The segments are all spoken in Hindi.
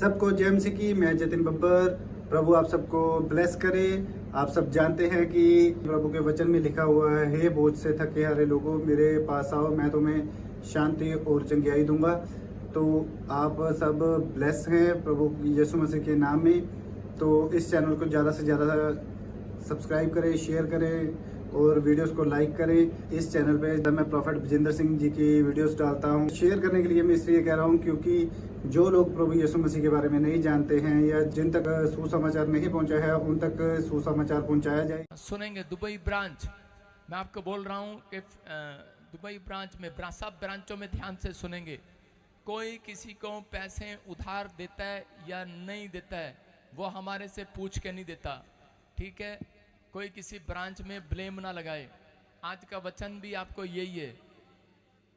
सबको जय मसीह की। मैं जतिन बब्बर। प्रभु आप सबको ब्लेस करे। आप सब जानते हैं कि प्रभु के वचन में लिखा हुआ है, हे बोझ से थके हारे लोगों मेरे पास आओ, मैं तुम्हें शांति और चंगियाई दूंगा। तो आप सब ब्लेस हैं प्रभु यीशु मसीह के नाम में। तो इस चैनल को ज़्यादा से ज़्यादा सब्सक्राइब करें, शेयर करें और वीडियोस को लाइक करें। इस चैनल पे जब मैं प्रॉफेट विजेंद्र सिंह जी की वीडियोस डालता हूँ, शेयर करने के लिए मैं इसलिए कह रहा हूँ क्योंकि जो लोग प्रभु यीशु मसीह के बारे में नहीं जानते हैं या जिन तक सुसमाचार नहीं पहुंचा है, उन तक सुसमाचार पहुंचाया जाए। सुनेंगे दुबई ब्रांच। मैं आपको बोल रहा हूँ कि दुबई ब्रांच में सब ब्रांचों में ध्यान से सुनेंगे। कोई किसी को पैसे उधार देता है या नहीं देता है, वो हमारे से पूछ के नहीं देता, ठीक है। कोई किसी ब्रांच में ब्लेम ना लगाए। आज का वचन भी आपको यही है।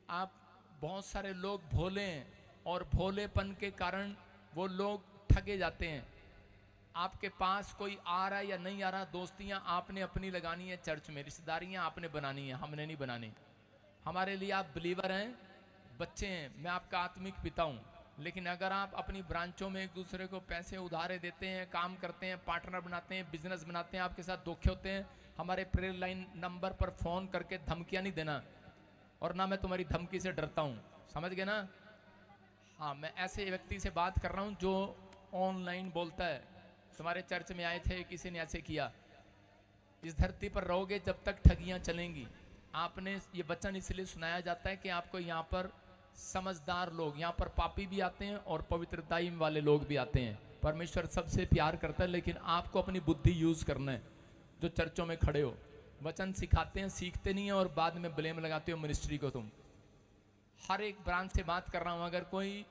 आप बहुत सारे लोग भोले हैं और भोलेपन के कारण वो लोग ठगे जाते हैं। आपके पास कोई आ रहा है या नहीं आ रहा, दोस्तियां आपने अपनी लगानी है, चर्च में रिश्तेदारियां आपने बनानी है, हमने नहीं बनानी। हमारे लिए आप बिलीवर हैं, बच्चे हैं, मैं आपका आत्मिक पिता हूं। लेकिन अगर आप अपनी ब्रांचों में एक दूसरे को पैसे उधारे देते हैं, काम करते हैं, पार्टनर बनाते हैं, बिजनेस बनाते हैं, आपके साथ धोखे होते हैं, हमारे प्रेयर लाइन नंबर पर फोन करके धमकियां नहीं देना। और ना मैं तुम्हारी धमकी से डरता हूं, समझ गए ना। हाँ, मैं ऐसे व्यक्ति से बात कर रहा हूं जो ऑनलाइन बोलता है तुम्हारे चर्च में आए थे, किसी ने ऐसे किया। इस धरती पर रहोगे जब तक ठगियां चलेंगी। आपने ये वचन इसलिए सुनाया जाता है कि आपको यहाँ पर समझदार लोग, यहाँ पर पापी भी आते हैं और पवित्रताई वाले लोग भी आते हैं। परमेश्वर सबसे प्यार करता है, लेकिन आपको अपनी बुद्धि यूज करना है। जो चर्चों में खड़े हो, वचन सिखाते हैं, सीखते नहीं है और बाद में ब्लेम लगाते हो मिनिस्ट्री को। तुम हर एक ब्रांच से बात कर रहा हूं। अगर कोई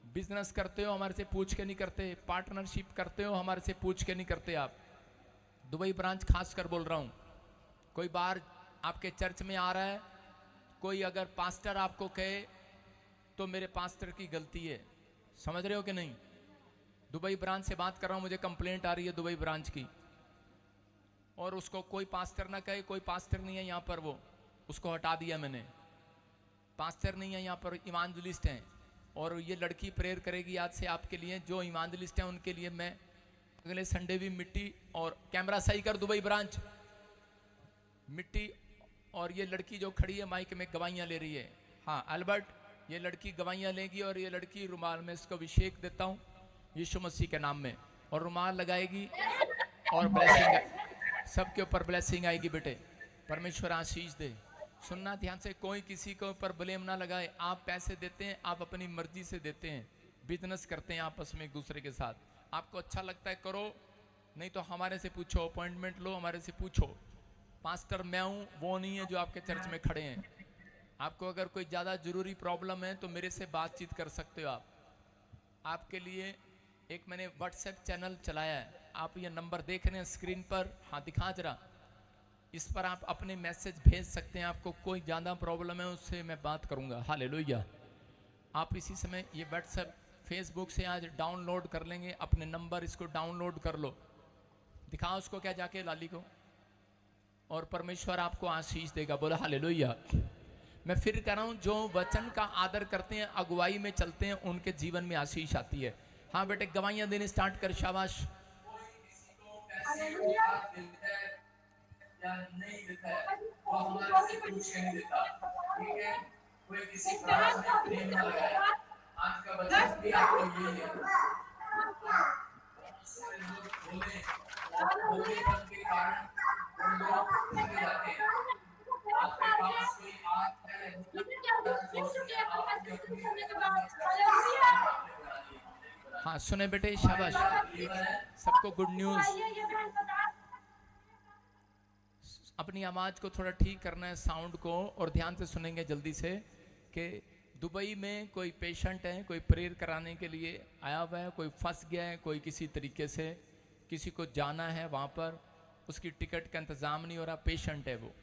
बिजनेस करते हो, हमारे से पूछ के नहीं करते। पार्टनरशिप करते हो, हमारे से पूछ के नहीं करते। आप दुबई ब्रांच खासकर बोल रहा हूं। कोई बार आपके चर्च में आ रहा है, कोई अगर पास्टर आपको कहे तो मेरे पास्टर की गलती है, समझ रहे हो कि नहीं। दुबई ब्रांच से बात कर रहा हूं, मुझे कंप्लेंट आ रही है दुबई ब्रांच की। और उसको कोई पास्टर ना कहे, कोई पास्टर नहीं है यहाँ पर, वो उसको हटा दिया मैंने। पास्टर नहीं है यहाँ पर, इवांजलिस्ट हैं। और ये लड़की प्रेयर करेगी आज से आपके लिए। जो इवांजलिस्ट हैं उनके लिए मैं अगले संडे भी मिट्टी और कैमरा सही कर, दुबई ब्रांच मिट्टी। और ये लड़की जो खड़ी है माइक में गवाहियां ले रही है, हाँ अल्बर्ट, ये लड़की गवाहियां लेगी और ये लड़की रुमाल में इसको अभिषेक देता हूँ यीशु मसीह के नाम में, और रुमाल लगाएगी और ब्लेसिंग, सबके ऊपर ब्लेसिंग आएगी। बेटे परमेश्वर आशीष दे। सुनना ध्यान से, कोई किसी के ऊपर ब्लेम ना लगाए। आप पैसे देते हैं, आप अपनी मर्जी से देते हैं, बिजनेस करते हैं आपस में एक दूसरे के साथ। आपको अच्छा लगता है करो, नहीं तो हमारे से पूछो, अपॉइंटमेंट लो, हमारे से पूछो। पास्टर मैं हूं, वो नहीं है जो आपके चर्च में खड़े हैं। आपको अगर कोई ज़्यादा जरूरी प्रॉब्लम है तो मेरे से बातचीत कर सकते हो। आप आपके लिए एक मैंने व्हाट्सएप चैनल चलाया है, आप ये नंबर देख रहे हैं स्क्रीन पर, हाँ दिखा जरा, इस पर आप अपने मैसेज भेज सकते हैं। आपको कोई ज़्यादा प्रॉब्लम है उससे मैं बात करूँगा। हालेलुया। आप इसी समय ये व्हाट्सएप फेसबुक से आज डाउनलोड कर लेंगे अपने नंबर, इसको डाउनलोड कर लो, दिखाओ उसको क्या जाके लाली को, और परमेश्वर आपको आशीष देगा। बोला हालेलुया। मैं फिर कह रहा हूं, जो वचन का आदर करते हैं, अगुवाई में चलते हैं, उनके जीवन में आशीष आती है। हाँ बेटे, गवाहियां देने स्टार्ट कर, शाबाश। नहीं देता है, वो हमारे से पूछ के नहीं देता, ठीक है। कोई किसी ब्रांच में प्रेम ना लगाए। आज का वचन भी आपको यही है। बहुत सारे लोग बोले, बोलेपन के कारण वो लोग ठगे जाते हैं। आपके पास कोई आता है, हाँ सुने बेटे, शाबाश, सबको गुड न्यूज। अपनी आवाज को थोड़ा ठीक करना है, साउंड को, और ध्यान से सुनेंगे जल्दी से कि दुबई में कोई पेशेंट है, कोई प्रेयर कराने के लिए आया हुआ है, कोई फंस गया है, कोई किसी तरीके से किसी को जाना है वहाँ पर, उसकी टिकट का इंतज़ाम नहीं हो रहा, पेशेंट है वो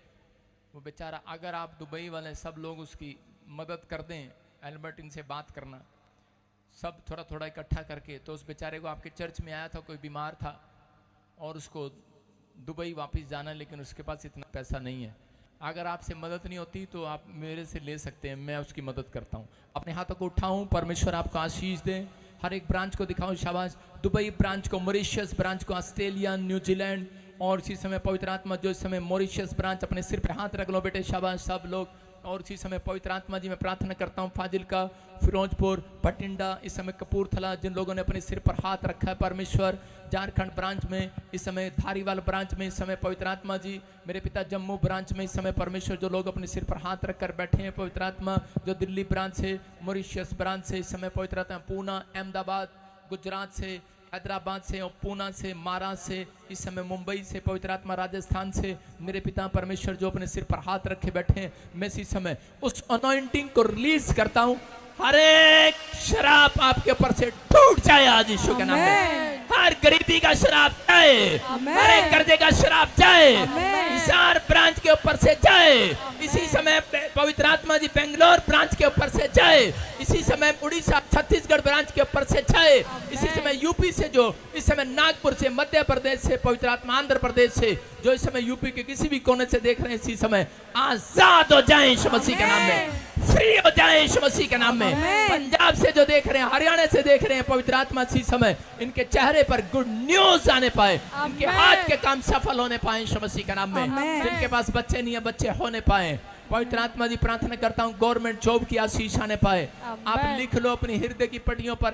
बेचारा। अगर आप दुबई वाले सब लोग उसकी मदद कर दें, एल्बर्ट इनसे बात करना, सब थोड़ा थोड़ा इकट्ठा करके, तो उस बेचारे को, आपके चर्च में आया था, कोई बीमार था और उसको दुबई वापस जाना है, लेकिन उसके पास इतना पैसा नहीं है। अगर आपसे मदद नहीं होती तो आप मेरे से ले सकते हैं, मैं उसकी मदद करता हूँ। अपने हाथों को उठाऊं, परमेश्वर आपको आशीष दे। हर एक ब्रांच को दिखाओ, शाबाश। दुबई ब्रांच को, मॉरिशस ब्रांच को, ऑस्ट्रेलिया, न्यूजीलैंड, और इसी समय पवित्र आत्मा जो इस समय मॉरिशस ब्रांच, अपने सिर पे हाथ रख लो बेटे, शाबाश सब लोग। और इसी समय पवित्र आत्मा जी मैं प्रार्थना करता हूँ फाजिल्का, फिरोजपुर, बठिंडा, इस समय कपूरथला, जिन लोगों ने अपने सिर पर हाथ रखा है परमेश्वर, झारखंड ब्रांच में इस समय, धारीवाल ब्रांच में इस समय पवित्र आत्मा जी, मेरे पिता जम्मू ब्रांच में इस समय परमेश्वर जो लोग अपने सिर पर हाथ रखकर बैठे हैं पवित्र आत्मा, जो दिल्ली ब्रांच से, मॉरिशस ब्रांच से इस समय पवित्र आत्मा, पूना, अहमदाबाद, गुजरात से, हैदराबाद से और पूना से, महाराष्ट्र से, इस समय मुंबई से, पवित्र आत्मा राजस्थान से, मेरे पिता परमेश्वर जो अपने सिर पर हाथ रखे बैठे हैं, मैं इसी समय उस अनॉइंटिंग को रिलीज करता हूं। हर एक शराब आपके ऊपर से टूट जाए आज यीशु के नाम में। हर गरीबी का शराब जाए, हर एक कर्जे का शराब जाए, हिसार ब्रांच के ऊपर से जाए इसी समय, पवित्र आत्मा जी बेंगलोर ब्रांच के ऊपर से जाए इसी समय, उड़ीसा छत्तीसगढ़ ब्रांच के ऊपर से जाए इसी समय, यूपी से जो इस समय, नागपुर से, मध्य प्रदेश से, पवित्र आत्मा आंध्र प्रदेश से जो इस समय यूपी के किसी भी कोने से देख रहे हैं इसी समय, आजाद हो जाए यीशु मसीह के नाम में, फ्री हो जाए यीशु मसीह के नाम में। पंजाब से जो देख रहे हैं, हरियाणा से देख रहे हैं, पवित्र आत्मा इसी समय इनके चेहरे पर गुड न्यूज आने पाए, इनके हाथ के काम सफल होने पाए यीशु मसीह के नाम में। जिनके पास बच्चे नहीं है, बच्चे होने पाए, पवित्र आत्मा जी प्रार्थना करता हूँ गवर्नमेंट जॉब की आशीष आने पाए। आप लिख लो अपनी हृदय की पट्टियों पर,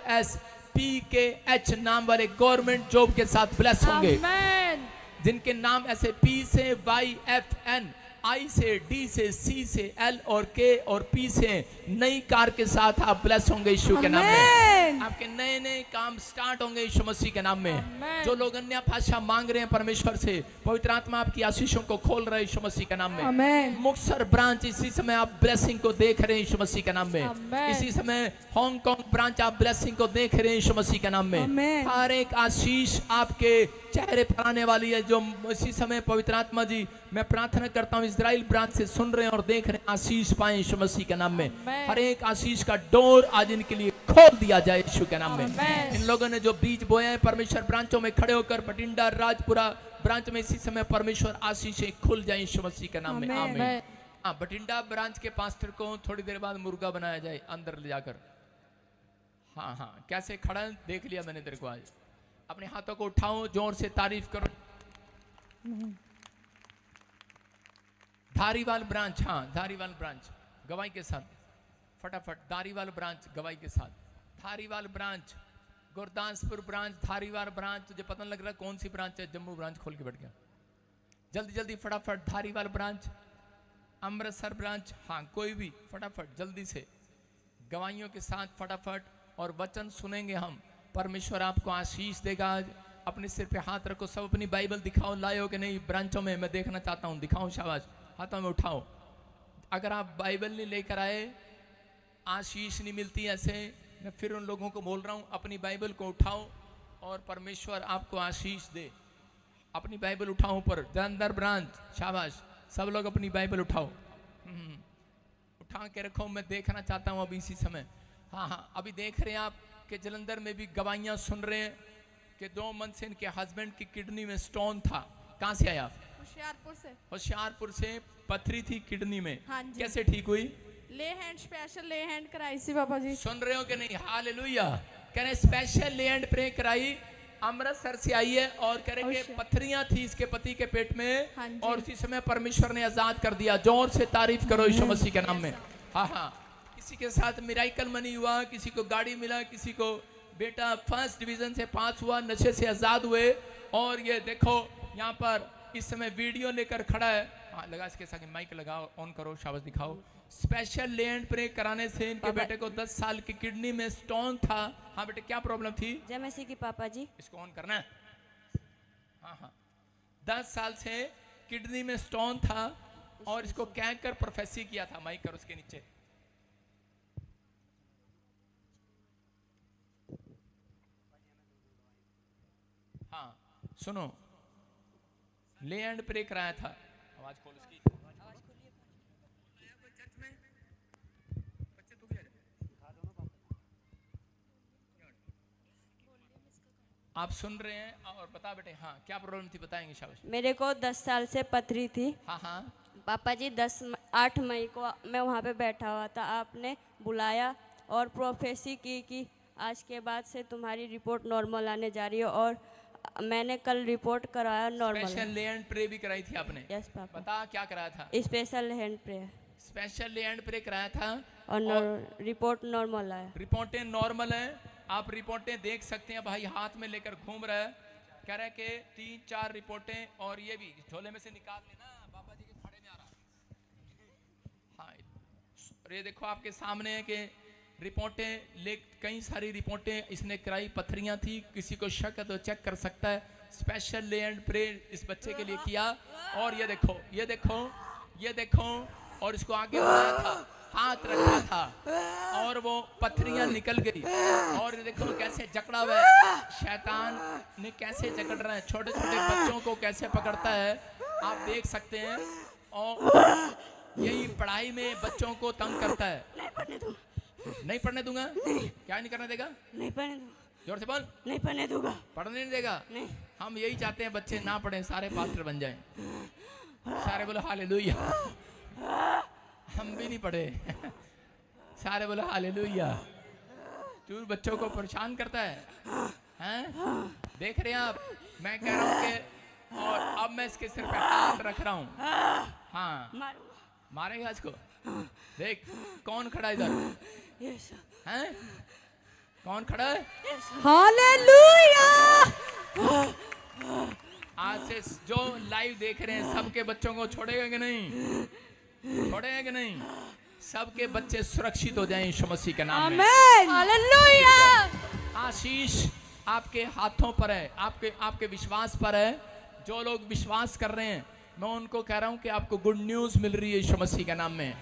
ANRSPKH नाम वाले गवर्नमेंट जॉब के साथ ब्लेस होंगे। जिनके नाम ऐसे P से YFN, I से D से C से L और K और P से, नई कार के साथ आप ब्लेस होंगे यीशु के नाम में। आपके नए नए काम स्टार्ट होंगे यीशु मसीह के नाम में। जो लोग अन्य भाषा मांग रहे हैं परमेश्वर से, पवित्र आत्मा आपकी आशीषों को खोल रहे हैं यीशु मसीह के नाम में। मुक्तसर ब्रांच इसी समय आप ब्लेसिंग को देख रहे हैं यीशु मसीह के नाम में। इसी समय हांगकांग ब्रांच आप ब्लेसिंग को देख रहे हैं यीशु मसीह के नाम में। हर एक आशीष आपके चेहरे पर आने वाली है। जो इसी समय पवित्र आत्मा जी मैं प्रार्थना करता हूँ इजराइल ब्रांच से सुन रहे हैं और देख रहे हैं, आशीष पाए यीशु मसीह के नाम में। हर एक आशीष का डोर आज इनके लिए खोल दिया जाए यीशु के नाम में। इन लोगों ने जो बीज बोए हैं परमेश्वर, ब्रांचों में खड़े होकर बठिंडा, राजपुरा ब्रांच में इसी समय परमेश्वर आशीषें खुल जाए यीशु मसीह के नाम में, आमीन। हाँ, बठिंडा ब्रांच के पास्टर को थोड़ी देर बाद मुर्गा बनाया जाए अंदर ले जाकर। हाँ हाँ, कैसे खड़ा है देख लिया मैंने तेरे को आज। अपने हाथों को उठाओ, जोर से तारीफ करो। धारीवाल ब्रांच, हाँ धारीवाल ब्रांच गवाही के साथ, फटाफट धारीवाल ब्रांच गवाही के साथ। Dhariwal branch, Gurdaspur branch, Dhariwal branch, तुझे पता नहीं लग रहा कौन सी ब्रांच है, जम्मू ब्रांच खोल के बैठ गया। जल्दी जल्दी फटाफट, धारीवाल ब्रांच, अमृतसर ब्रांच, हाँ कोई भी फटाफट जल्दी से गवाहियों के साथ फटाफट, और वचन सुनेंगे हम। परमेश्वर आपको आशीष देगा आज। अपने सिर पे हाथ रखो, सब अपनी बाइबल दिखाओ, लाए हो कि नहीं ब्रांचों में, मैं देखना चाहता हूँ, दिखाओ, शाबाश, हाथों में उठाओ। अगर आप बाइबल नहीं लेकर आए, आशीष नहीं मिलती ऐसे, मैं फिर उन लोगों को बोल रहा हूँ अपनी बाइबल को उठाओ और परमेश्वर आपको आशीष दे। अपनी बाइबल उठाओ ऊपर, जलंधर ब्रांच, शाबाश, सब लोग अपनी बाइबल उठाओ, उठा के रखो, मैं देखना चाहता हूँ अभी इसी समय। हाँ हाँ, अभी देख रहे हैं आप कि जलंधर में भी गवाहियाँ सुन रहे हैं कि 2 मंथ से इनके हस्बैंड की किडनी में स्टोन था। कहाँ से आया? होशियारपुर से। होशियारपुर से पथरी थी किडनी में, हाँ जी। कैसे ठीक हुई? ले हैंड, स्पेशल ले हैंड कराई सी बाबा जी। सुन रहे हो कि नहीं? हालेलुया। कह रहे स्पेशल ले हैंड प्रे कराई, अमृतसर से आई है, और कह रहे कि पथरियां थी इसके पति के पेट में, हाँ, और उसी समय परमेश्वर ने आजाद कर दिया। जोर से तारीफ करो यीशु मसीह के नाम में। हाँ हाँ, किसी के साथ मिराइकल मनी हुआ, किसी को गाड़ी मिला, किसी को बेटा फर्स्ट डिवीजन से पास हुआ, नशे से आजाद हुए। और ये देखो यहाँ पर इस समय वीडियो लेकर खड़ा है, हाँ लगा, इसके साथ माइक लगाओ, ऑन करो, शाबाश, दिखाओ। स्पेशल लैंड प्रे कराने से इनके बेटे को 10 साल की किडनी में स्टोन था। हाँ बेटे, क्या प्रॉब्लम थी? जय मसीह की पापा जी। इसको ऑन करना है। हाँ हाँ, 10 साल से किडनी में स्टोन था और इसको कह कर प्रोफेसी किया था। माइक करो उसके नीचे। हाँ सुनो, ले एंड प्रे कराया था। आवाज खोल इसकी। चर्च में बच्चे तो आप सुन रहे हैं, और बता बेटे, हाँ क्या प्रॉब्लम थी, बताएंगे, शाबाश। मेरे को 10 साल से पथरी थी। हाँ हाँ पापा जी 8 मई को मैं वहाँ पे बैठा हुआ था, आपने बुलाया और प्रोफेसी की कि आज के बाद से तुम्हारी रिपोर्ट नॉर्मल आने जा रही है, और मैंने कल रिपोर्ट कराया नॉर्मल। स्पेशल ले एंड प्रे भी कराई थी आपने? Yes papa. बता क्या कराया था? स्पेशल हैंड प्रेयर, स्पेशल ले एंड प्रे कराया था और रिपोर्ट नॉर्मल आया। रिपोर्टें नॉर्मल हैं। आप रिपोर्टें देख सकते हैं, भाई हाथ में लेकर घूम रहा है, कह रहा है कि 3-4 रिपोर्टें, और ये भी झोले में से निकाल लेना, बाबा जी के खड़े में आ रहा। हाँ, और ये देखो आपके सामने है कि रिपोर्टें ले, कई सारी रिपोर्टें इसने कराई, पथरियां थी, किसी को शक है तो चेक कर सकता है। स्पेशल ले एंड प्रे इस बच्चे के लिए किया, और ये देखो, ये देखो, ये देखो, और इसको आगे बढ़ाया था, हाथ रखा था, और वो पथरियां निकल गई। और ये देखो कैसे जकड़ा हुआ है, शैतान ने कैसे जकड़ रहा है, छोटे छोटे बच्चों को कैसे पकड़ता है, आप देख सकते हैं। और यही पढ़ाई में बच्चों को तंग करता है। नहीं पढ़ने दूंगा। क्या नहीं करने देगा? नहीं पढ़ने दूंगा। जोर से बोल। नहीं पढ़ने दूंगा। पढ़ने नहीं देगा? नहीं। हम यही चाहते हैं बच्चे ना पढ़ें, सारे पास्टर बन जाएं। सारे बोलो हालेलुया। हम भी नहीं पढ़े। सारे बोलो हालेलुया। तू बच्चों को परेशान करता है, हैं? देख रहे हैं आप? मैं कह रहा हूँ कि, और अब मैं इसके सिर पे हाथ रख रहा हूँ। हाँ, मारेगा इसको। देख कौन खड़ा इधर हैं? कौन खड़ा है? हालेलुया। आज से जो लाइव देख रहे हैं सबके बच्चों को छोड़ेगा कि नहीं? छोड़ेगा कि नहीं? सबके बच्चे सुरक्षित हो जाएं यीशु मसीह के नाम में। आमेन। हालेलुया। आशीष आपके हाथों पर है, आपके विश्वास पर है। जो लोग विश्वास कर रहे हैं, मैं उनको कह रहा हूं कि आपको गुड न्यूज मिल रही है यीशु मसीह के नाम में।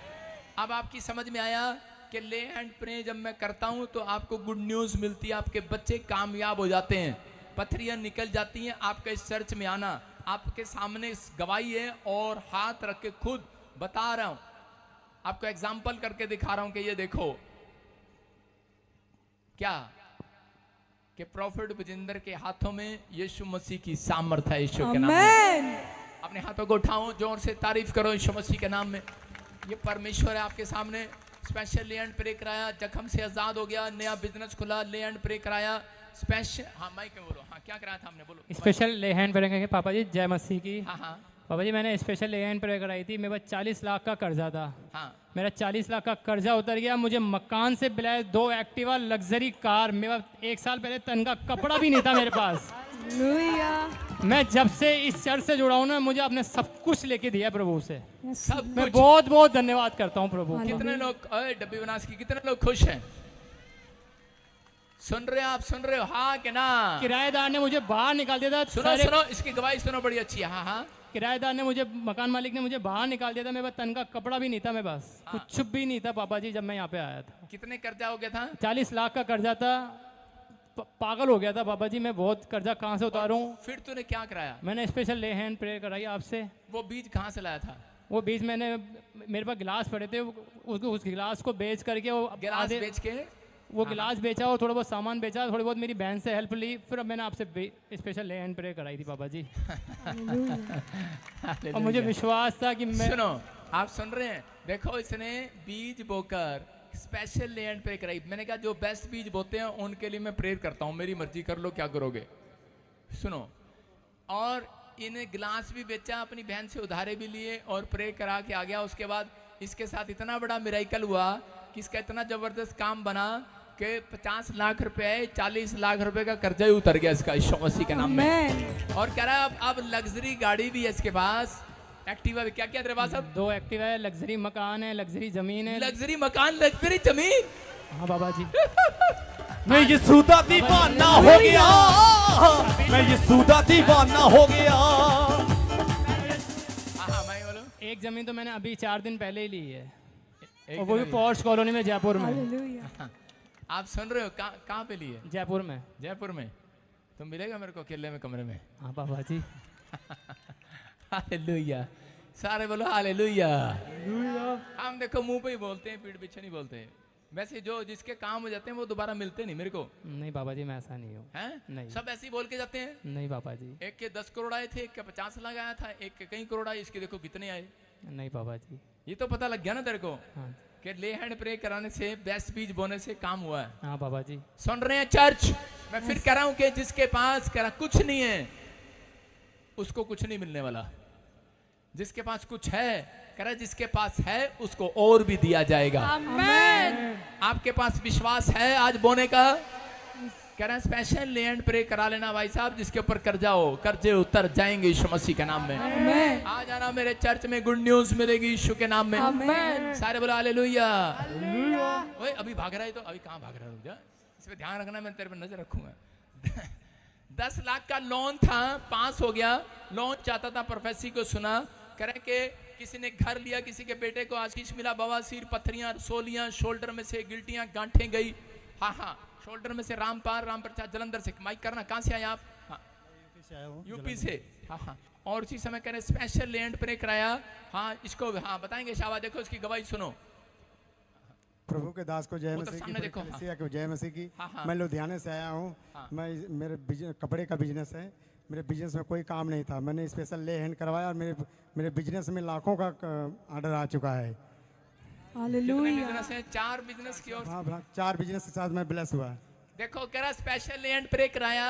अब आपकी समझ में आया कि ले एंड प्रे जब मैं करता हूं तो आपको गुड न्यूज मिलती है, आपके बच्चे कामयाब हो जाते हैं, पथरियां निकल जाती हैं। आपका इस चर्च में आना, आपके सामने गवाही है, और हाथ रख के खुद बता रहा हूं, आपको एग्जाम्पल करके दिखा रहा हूं कि ये देखो क्या, कि प्रॉफिट विजेंद्र के हाथों में यीशु मसीह की सामर्थ है। यीशु के नाम में अपने हाथों को उठाओ, जोर से तारीफ करो यीशु मसीह के नाम में। ये परमेश्वर है आपके सामने। स्पेशल ले एंड प्रे कराया, जख्म से आजाद हो गया, नया बिजनेस खुला, ले एंड प्रे कराया स्पेशल। हाँ माइक में बोलो। हाँ क्या कराया था हमने? बोलो। स्पेशल ले हैंड प्रे के पापा जी, जय मसीह की। हाँ हाँ पापा जी मैंने स्पेशल ले हैंड प्रे कराई थी। मेरे पास 40 लाख का कर्जा था। हाँ। मेरा 40 लाख का कर्जा उतर गया। मुझे मकान से बिलाए 2 एक्टिवा लग्जरी कार। मेरे पास 1 साल पहले तन का कपड़ा भी नहीं था मेरे पास। मैं जब से इस चर्च से जुड़ा हूँ ना, मुझे आपने सब कुछ लेके दिया प्रभु से। सब मैं कुछ। बहुत बहुत धन्यवाद करता हूँ प्रभु। कितने लोग डब्बी बनास की, कितने लोग खुश हैं? सुन रहे हो आप? सुन रहे हो? हाँ कि ना? किराएदार ने मुझे बाहर निकाल दिया था। सुनो सुनो, इसकी गवाही सुनो, बड़ी अच्छी है। हाँ हाँ। किराएदार ने मुझे, मकान मालिक ने मुझे बाहर निकाल दिया था। मेरे पास तन का कपड़ा भी नहीं था मेरे पास। कुछ भी नहीं था पापा जी जब मैं यहाँ पे आया था। कितने कर्जा हो गया था? 40 लाख का कर्जा था। पागल हो गया था पापा जी, मैं बहुत कर्जा कहाँ से उतारूं। फिर तूने क्या कराया? मैंने स्पेशल ले हैंड प्रेयर कराई आपसे। वो बीज कहाँ से लाया था? वो बीज मैंने, मेरे पास गिलास पड़े थे, उस गिलास को बेच करके वो गिलास बेच के वो गिलास बेचा और थोड़ा बहुत सामान बेचा, थोड़ी बहुत मेरी बहन से हेल्प ली, फिर अब मैंने आपसे स्पेशल ले हैंड प्रेयर कराई थी पापा जी। और मुझे विश्वास था कि मैं। सुनो, आप सुन रहे हैं? देखो इसने बीज बोकर स्पेशल ले एंड प्रे कराई। मैंने कहा जो बेस्ट बीज बोते हैं उनके लिए मैं प्रेयर करता हूँ, मेरी मर्जी कर लो क्या करोगे। सुनो, और इन्हें गिलास भी बेचा, अपनी बहन से उधारे भी लिए और प्रे करा के आ गया। उसके बाद इसके साथ इतना बड़ा मिराइकल हुआ कि इसका इतना जबरदस्त काम बना कि 50 लाख रुपए 40 लाख रुपए का कर्जा ही उतर गया इसका यीशु मसीह के नाम में। और कह रहा है अब लग्जरी गाड़ी भी है इसके पास, एक्टिवा भी। क्या क्या तेरे पास? अब 2 एक्टिवा है, लग्जरी मकान है, लग्जरी जमीन है। लग्जरी मकान, लग्जरी जमीन। हाँ बाबा जी। मैं ये सूदा दीवाना हो गया, मैं ये सूदा दीवाना हो गया। हाँ भाई बोलो। एक जमीन तो मैंने अभी 4 दिन पहले ही ली है, एक और वो भी दिन पॉर्श कॉलोनी में, जयपुर में। आप सुन रहे हो? कहाँ पे लिए? जयपुर में। जयपुर में। तुम मिलेगा मेरे को अकेले में कमरे में? हाँ बाबा जी। हालेलुया। सारे बोलो हालेलुया। हम देखो मुंह पे ही बोलते हैं, पीठ पीछे नहीं बोलते हैं। वैसे जो जिसके काम हो जाते हैं वो दोबारा मिलते नहीं मेरे को। नहीं बाबा जी, मैं ऐसा नहीं हूँ। हैं? नहीं। सब ऐसे ही बोल के जाते हैं। नहीं बाबा जी। एक के 10 करोड़ आए थे, एक के 50 लाख आया था, एक के कई करोड़ आए, इसके देखो कितने आए। नहीं बाबा जी। ये तो पता लग गया ना तेरे को। हाँ। कि ले हैंड प्रे कराने से बेस्ट बीज बोने से काम हुआ है। हाँ बाबा जी। सुन रहे हैं चर्च? मैं फिर कह रहा हूं कि जिसके पास कुछ नहीं है उसको कुछ नहीं मिलने वाला। जिसके पास कुछ है, कह रहा जिसके पास है उसको और भी दिया जाएगा। आमेन। आपके पास विश्वास है आज बोने का? कह रहे हैं स्पेशल लैंड प्रे करा लेना भाई साहब, जिसके ऊपर कर्जा हो, कर्जे उतर जाएंगे यीशु मसीह के नाम में। आमेन। आ जाना मेरे चर्च में, गुड न्यूज मिलेगी यीशु के नाम में। आमेन। सारे बोलो हालेलुया। ओए अभी भाग रहा है तो अभी कहाँ भाग रहा है? रुक जा, इस पे ध्यान रखना, मैं तेरे पे नजर रखूंगा। 10 लाख का लोन था, पास हो गया। लोन चाहता था, प्रोफेसी को सुना, कह रहे कि किसी ने घर लिया, किसी के बेटे को आशीष मिला, बवासीर, पथरियां, रसोलियां, शोल्डर में से गिल्टियां, गांठें गई। हाँ हाँ, शोल्डर में से रामपाल, राम प्रसाद, जलंधर से। माइक करना, कहाँ से आए आप? हाँ, यूपी से। हाँ हाँ, और उसी समय कह रहे स्पेशल लैंड प्रे कराया। हाँ, इसको हाँ बताएंगे शाबा, देखो इसकी गवाही सुनो। प्रभु के दास को जय वो तो मसीह सामने की, देखो, कलीसिया को जय मसीह की। हाँ, हाँ। मैं लुधियाने से आया हूँ। हाँ। मैं मेरे कपड़े का बिजनेस है। मेरे बिजनेस में कोई काम नहीं था, मैंने स्पेशल ले हैंड करवाया और मेरे बिजनेस में लाखों का ऑर्डर आ चुका है। हालेलुया। बिजनेस है, 4 बिजनेस की ओर। हाँ 4 बिजनेस के साथ मैं ब्लेस हुआ। देखो कह रहा स्पेशल लैंड प्रे कराया,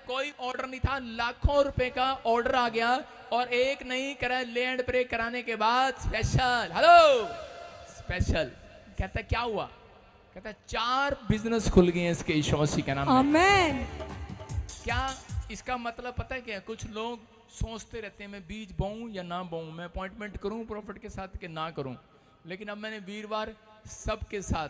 कोई ऑर्डर नहीं था, लाखों रुपए का ऑर्डर आ गया। और एक नहीं करा, लैंड प्रे कराने के बाद स्पेशल, हेलो स्पेशल, कहता क्या हुआ? कहता 4 बिजनेस खुल गए इसके यीशु मसीह के नाम में। आमेन। क्या इसका मतलब पता है क्या? कुछ लोग सोचते रहते हैं मैं बीज बोऊं या ना बोऊं, मैं अपॉइंटमेंट करूं प्रॉफिट के साथ कि ना करूं। लेकिन अब मैंने वीरवार सबके साथ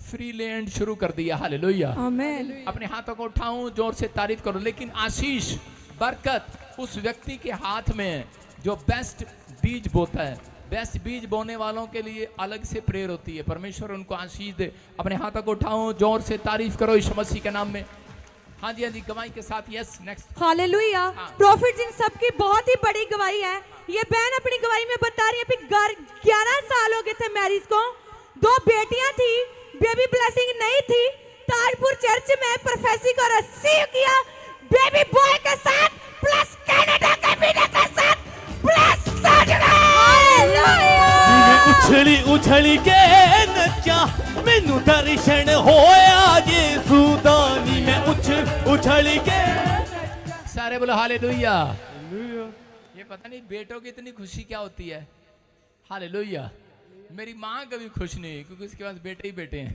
फ्री लैंड शुरू कर दिया। हालेलुया। आमेन। अपने हाथों को उठाऊं, जोर से तारीफ करो। लेकिन आशीष, बरकत उस व्यक्ति के हाथ में है जो बेस्ट बीज बोता है। बेस्ट बीज बोने वालों के लिए अलग से प्रेयर होती है, परमेश्वर उनको आशीष दे। अपने हाथों को उठाओ, जोर से तारीफ करो यीशु मसीह के नाम में। हाँ जी, हाँ जी, गवाही के साथ। Yes, next. हालेलुया। हाँ। प्रॉफिट जिन सबकी बहुत ही बड़ी गवाही है। ये बहन अपनी गवाही में बता रही है, 11 साल हो गए थे मैरिज को, 2 बेटियां थी, बेबी ब्लेसिंग नहीं थी। ताजपुर चर्च में प्रोफेसी को रिसीव किया, बेबी बॉय के साथ प्लस कनाडा के वीजा के साथ प्लस उछली उछली के नचा, मैनू दर्शन होया यीशु दानी में उछली के। सारे बोलो हालेलुया। ये पता नहीं बेटों की इतनी खुशी क्या होती है। हालेलुया। मेरी माँ कभी खुश नहीं क्योंकि उसके पास बेटे ही बेटे हैं।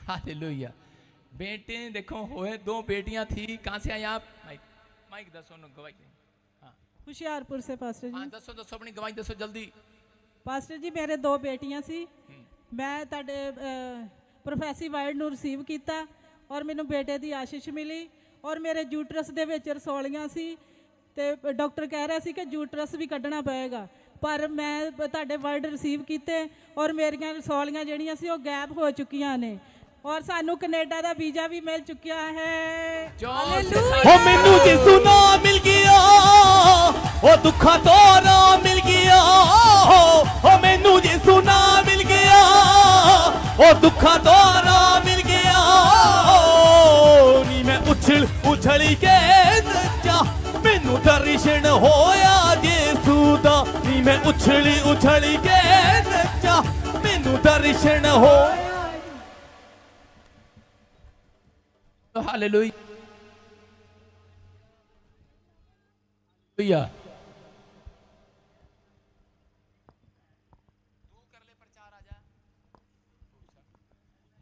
हालेलुया। बेटे देखो होए, 2 बेटियां थी। कहाँ से आए आप? माइक दसो गवाही। हाँ हुशियारपुर से पास्टर जी। हाँ, दसो अपनी गवाही दसो जल्दी। पास्टर जी मेरे 2 बेटियां सी, मैं ਤੁਹਾਡੇ ਪ੍ਰੋਫੈਸੀ ਵਾਰਡ ਨੂੰ ਰਿਸੀਵ ਕੀਤਾ ਔਰ ਮੈਨੂੰ ਬੇਟੇ ਦੀ ਆਸ਼ੀਸ਼ ਮਿਲੀ ਔਰ ਮੇਰੇ ਜੂਟਰਸ ਦੇ ਵਿੱਚ ਰਸੌਲੀਆਂ ਸੀ ਤੇ ਡਾਕਟਰ ਕਹਿ ਰਿਹਾ ਸੀ ਕਿ ਜੂਟਰਸ ਵੀ ਕੱਢਣਾ ਪਏਗਾ, ਪਰ ਮੈਂ ਤੁਹਾਡੇ ਵਰਡ ਰਿਸੀਵ ਕੀਤੇ ਔਰ ਮੇਰੀਆਂ ਰਸੌਲੀਆਂ ਜਿਹੜੀਆਂ ਸੀ ਉਹ ਗੈਪ ਹੋ ਚੁੱਕੀਆਂ ਨੇ ਔਰ ਸਾਨੂੰ ਕੈਨੇਡਾ ਦਾ ਵੀਜ਼ਾ ਵੀ ਮਿਲ ਚੁੱਕਿਆ ਹੈ। ओ मैनू यीशु ना मिल गया, ओ दुखा तो ना मिल गया। ओ मैनू यीशु ना मिल गया, ओ दुखा तो ना मिल गया। नी मैं उछली के नचा, मैनू दर्शन होया यीशु दा। नी मैं उछली के नचा, मैनू दर्शन हो। हालेलुया।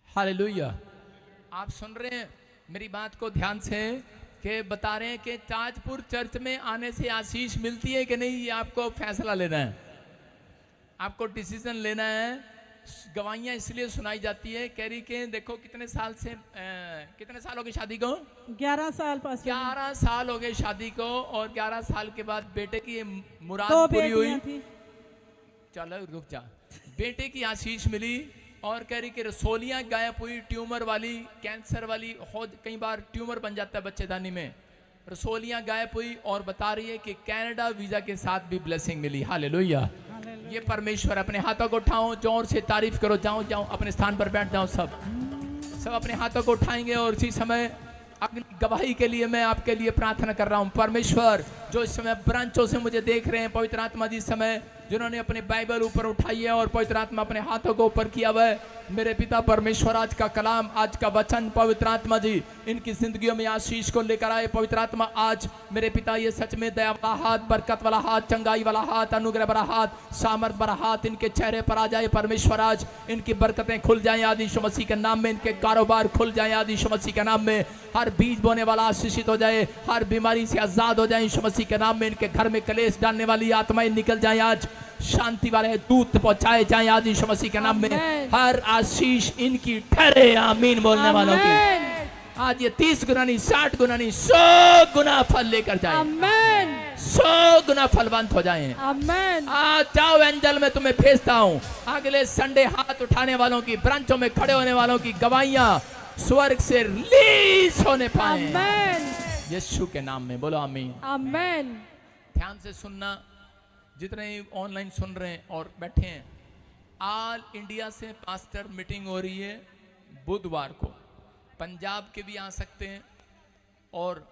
हालेलुया। आप सुन रहे हैं मेरी बात को ध्यान से, कि बता रहे हैं कि ताजपुर चर्च में आने से आशीष मिलती है कि नहीं, ये आपको फैसला लेना है, आपको डिसीजन लेना है। गवाहियाँ इसलिए सुनाई जाती है, कह रही कि देखो कितने साल से कितने साल हो गए शादी को? 11 साल पास्टर। 11 साल हो गए शादी को और 11 साल के बाद बेटे की मुराद 2 पूरी हुई। बेटियां थी। चलो रुक जा। बेटे की आशीष मिली और कह रही कि रसोलियां गायब हुई, ट्यूमर वाली, कैंसर वाली, कई बार ट्यूमर बन जाता है बच्चेदानी में, रसोलियां गायब हुई और बता रही है कि कनाडा वीजा के साथ भी ब्लेसिंग मिली। हालेलुया। ये परमेश्वर। अपने हाथों को उठाओ, जोर से तारीफ करो। जाओ जाओ अपने स्थान पर बैठ जाओ। सब अपने हाथों को उठाएंगे और इसी समय अगली गवाही के लिए मैं आपके लिए प्रार्थना कर रहा हूं। परमेश्वर जो इस समय ब्रांचों से मुझे देख रहे हैं, पवित्र आत्मा जी इस समय जिन्होंने अपनी बाइबल ऊपर उठाई है और पवित्र आत्मा अपने हाथों को ऊपर किया हुआ है, मेरे पिता परमेश्वर आज का कलाम, आज का वचन पवित्र आत्मा जी इनकी जिंदगियों में आशीष को लेकर आए। पवित्र आत्मा आज मेरे पिता ये सच में दया वाला हाथ, बरकत वाला हाथ, चंगाई वाला हाथ, अनुग्रह वाला हाथ, सामर्थ वाला हाथ इनके चेहरे पर आ जाए। परमेश्वर आज इनकी बरकतें खुल जाएं आदि यीशु मसीह के नाम में, इनके कारोबार खुल जाएं आदि यीशु मसीह के नाम में, हर बीज बोने वाला आशीषित हो जाए, हर बीमारी से आजाद हो जाए यीशु मसीह के नाम में। इनके घर में कलेश डालने वाली आत्माएं निकल जाएं, आज शांति वाले दूत पहुंचाए जाएं आज यीशु मसीह के नाम में। हर आशीष इनकी ठहरे, आमीन बोलने वालों की। आज ये 30 गुना नहीं, 60 गुना नहीं, 100 गुना फल लेकर जाए, 100 गुना फलवंत हो जाए। आज जाओ एंजल, मैं तुम्हें भेजता हूँ। अगले संडे हाथ उठाने वालों की, ब्रांचों में खड़े होने वालों की गवाहियां स्वर्ग से रिलीज होने पाए यीशु के नाम में। बोलो आमीन। ध्यान से सुनना, जितने ऑनलाइन सुन रहे हैं और बैठे हैं, ऑल इंडिया से पास्टर मीटिंग हो रही है बुधवार को। पंजाब के भी आ सकते हैं और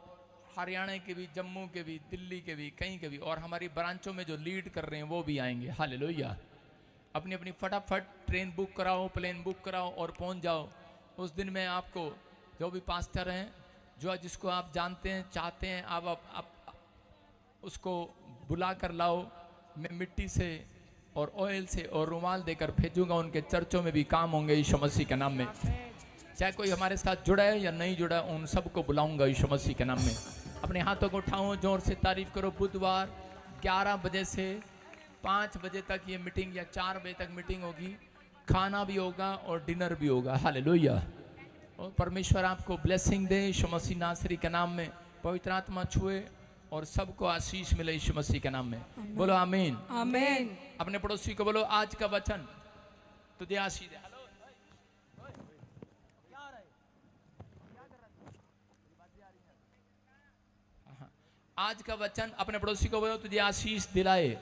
हरियाणा के भी, जम्मू के भी, दिल्ली के भी, कहीं के भी, और हमारी ब्रांचों में जो लीड कर रहे हैं वो भी आएंगे। हालेलुया। अपनी अपनी फटाफट ट्रेन बुक कराओ, प्लेन बुक कराओ और पहुंच जाओ। उस दिन में आपको जो भी पास्टर हैं, जो जिसको आप जानते हैं, चाहते हैं, आप उसको बुला कर लाओ। मैं मिट्टी से और ऑयल से और रुमाल देकर भेजूंगा, उनके चर्चों में भी काम होंगे यीशु मसीह के नाम में। चाहे कोई हमारे साथ जुड़ा है या नहीं जुड़ा है, उन सबको बुलाऊंगा यीशु मसीह के नाम में। अपने हाथों को उठाओ, जोर से तारीफ करो। बुधवार 11 बजे से 5 बजे तक ये मीटिंग, या 4 बजे तक मीटिंग होगी। खाना भी होगा और डिनर भी होगा। हालेलुया। और परमेश्वर आपको ब्लेसिंग दे यीशु मसीह नासरी के नाम में। पवित्र आत्मा छुए और सबको आशीष मिले यीशु मसीह के नाम में। बोलो आमीन। आमीन। अपने पड़ोसी को बोलो, आज का वचन तुझे आशीष दे। आज का वचन अपने पड़ोसी को बोलो, तुझे आशीष दिलाए।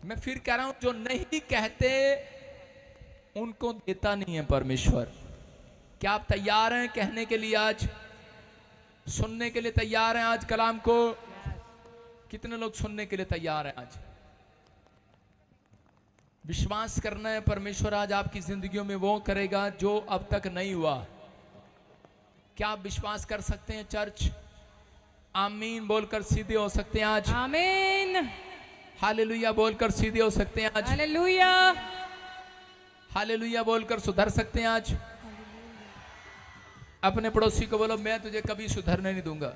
मैं फिर कह रहा हूं, जो नहीं कहते उनको देता नहीं है परमेश्वर। क्या आप तैयार हैं कहने के लिए? आज सुनने के लिए तैयार हैं? आज कलाम को कितने लोग सुनने के लिए तैयार हैं? आज विश्वास करना है, परमेश्वर आज आपकी जिंदगियों में वो करेगा जो अब तक नहीं हुआ। क्या आप विश्वास कर सकते हैं चर्च? आमीन बोलकर सीधे हो सकते हैं आज? आमीन। हालेलुया बोलकर सीधे हो सकते हैं आज? हालेलुया। हालेलुया बोलकर सुधर सकते हैं आज? अपने पड़ोसी को बोलो, मैं तुझे कभी सुधरने नहीं दूंगा।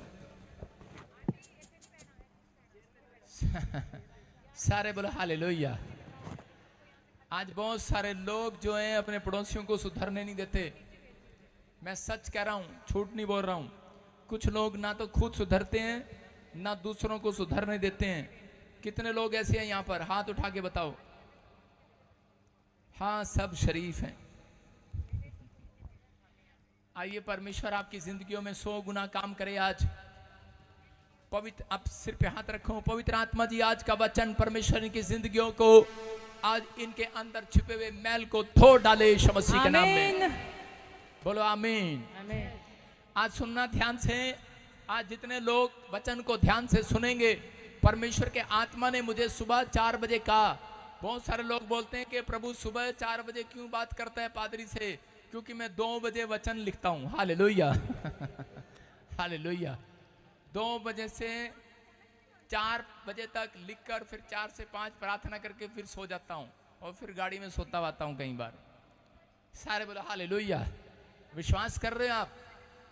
सारे बोलो हालेलुया। आज बहुत सारे लोग जो हैं अपने पड़ोसियों को सुधरने नहीं देते। मैं सच कह रहा हूं, झूठ नहीं बोल रहा हूं। कुछ लोग ना तो खुद सुधरते हैं, ना दूसरों को सुधरने देते हैं। कितने लोग ऐसे हैं यहां पर? हाथ उठा के बताओ। हाँ, सब शरीफ हैं। आइए परमेश्वर आपकी जिंदगियों में 100 गुना काम करे आज। पवित्र, आप सिर पे हाथ रखो। पवित्र आत्मा जी आज का वचन परमेश्वर इनकी जिंदगियों को, आज इनके अंदर छिपे हुए मैल को धो डाले यीशु मसीह के नाम में। बोलो आमीन। आज सुनना ध्यान से। आज जितने लोग वचन को ध्यान से सुनेंगे, परमेश्वर के आत्मा ने मुझे सुबह 4 बजे कहा। बहुत सारे लोग बोलते हैं कि प्रभु सुबह 4 बजे क्यों बात करता है पादरी से? क्योंकि मैं 2 बजे वचन लिखता हूं। हालेलुया। हालेलुया। 2 बजे से 4 बजे तक लिखकर फिर 4 से 5 प्रार्थना करके फिर सो जाता हूं और फिर गाड़ी में सोता आता हूं कई बार। सारे बोलो हालेलुया। विश्वास कर रहे हो आप?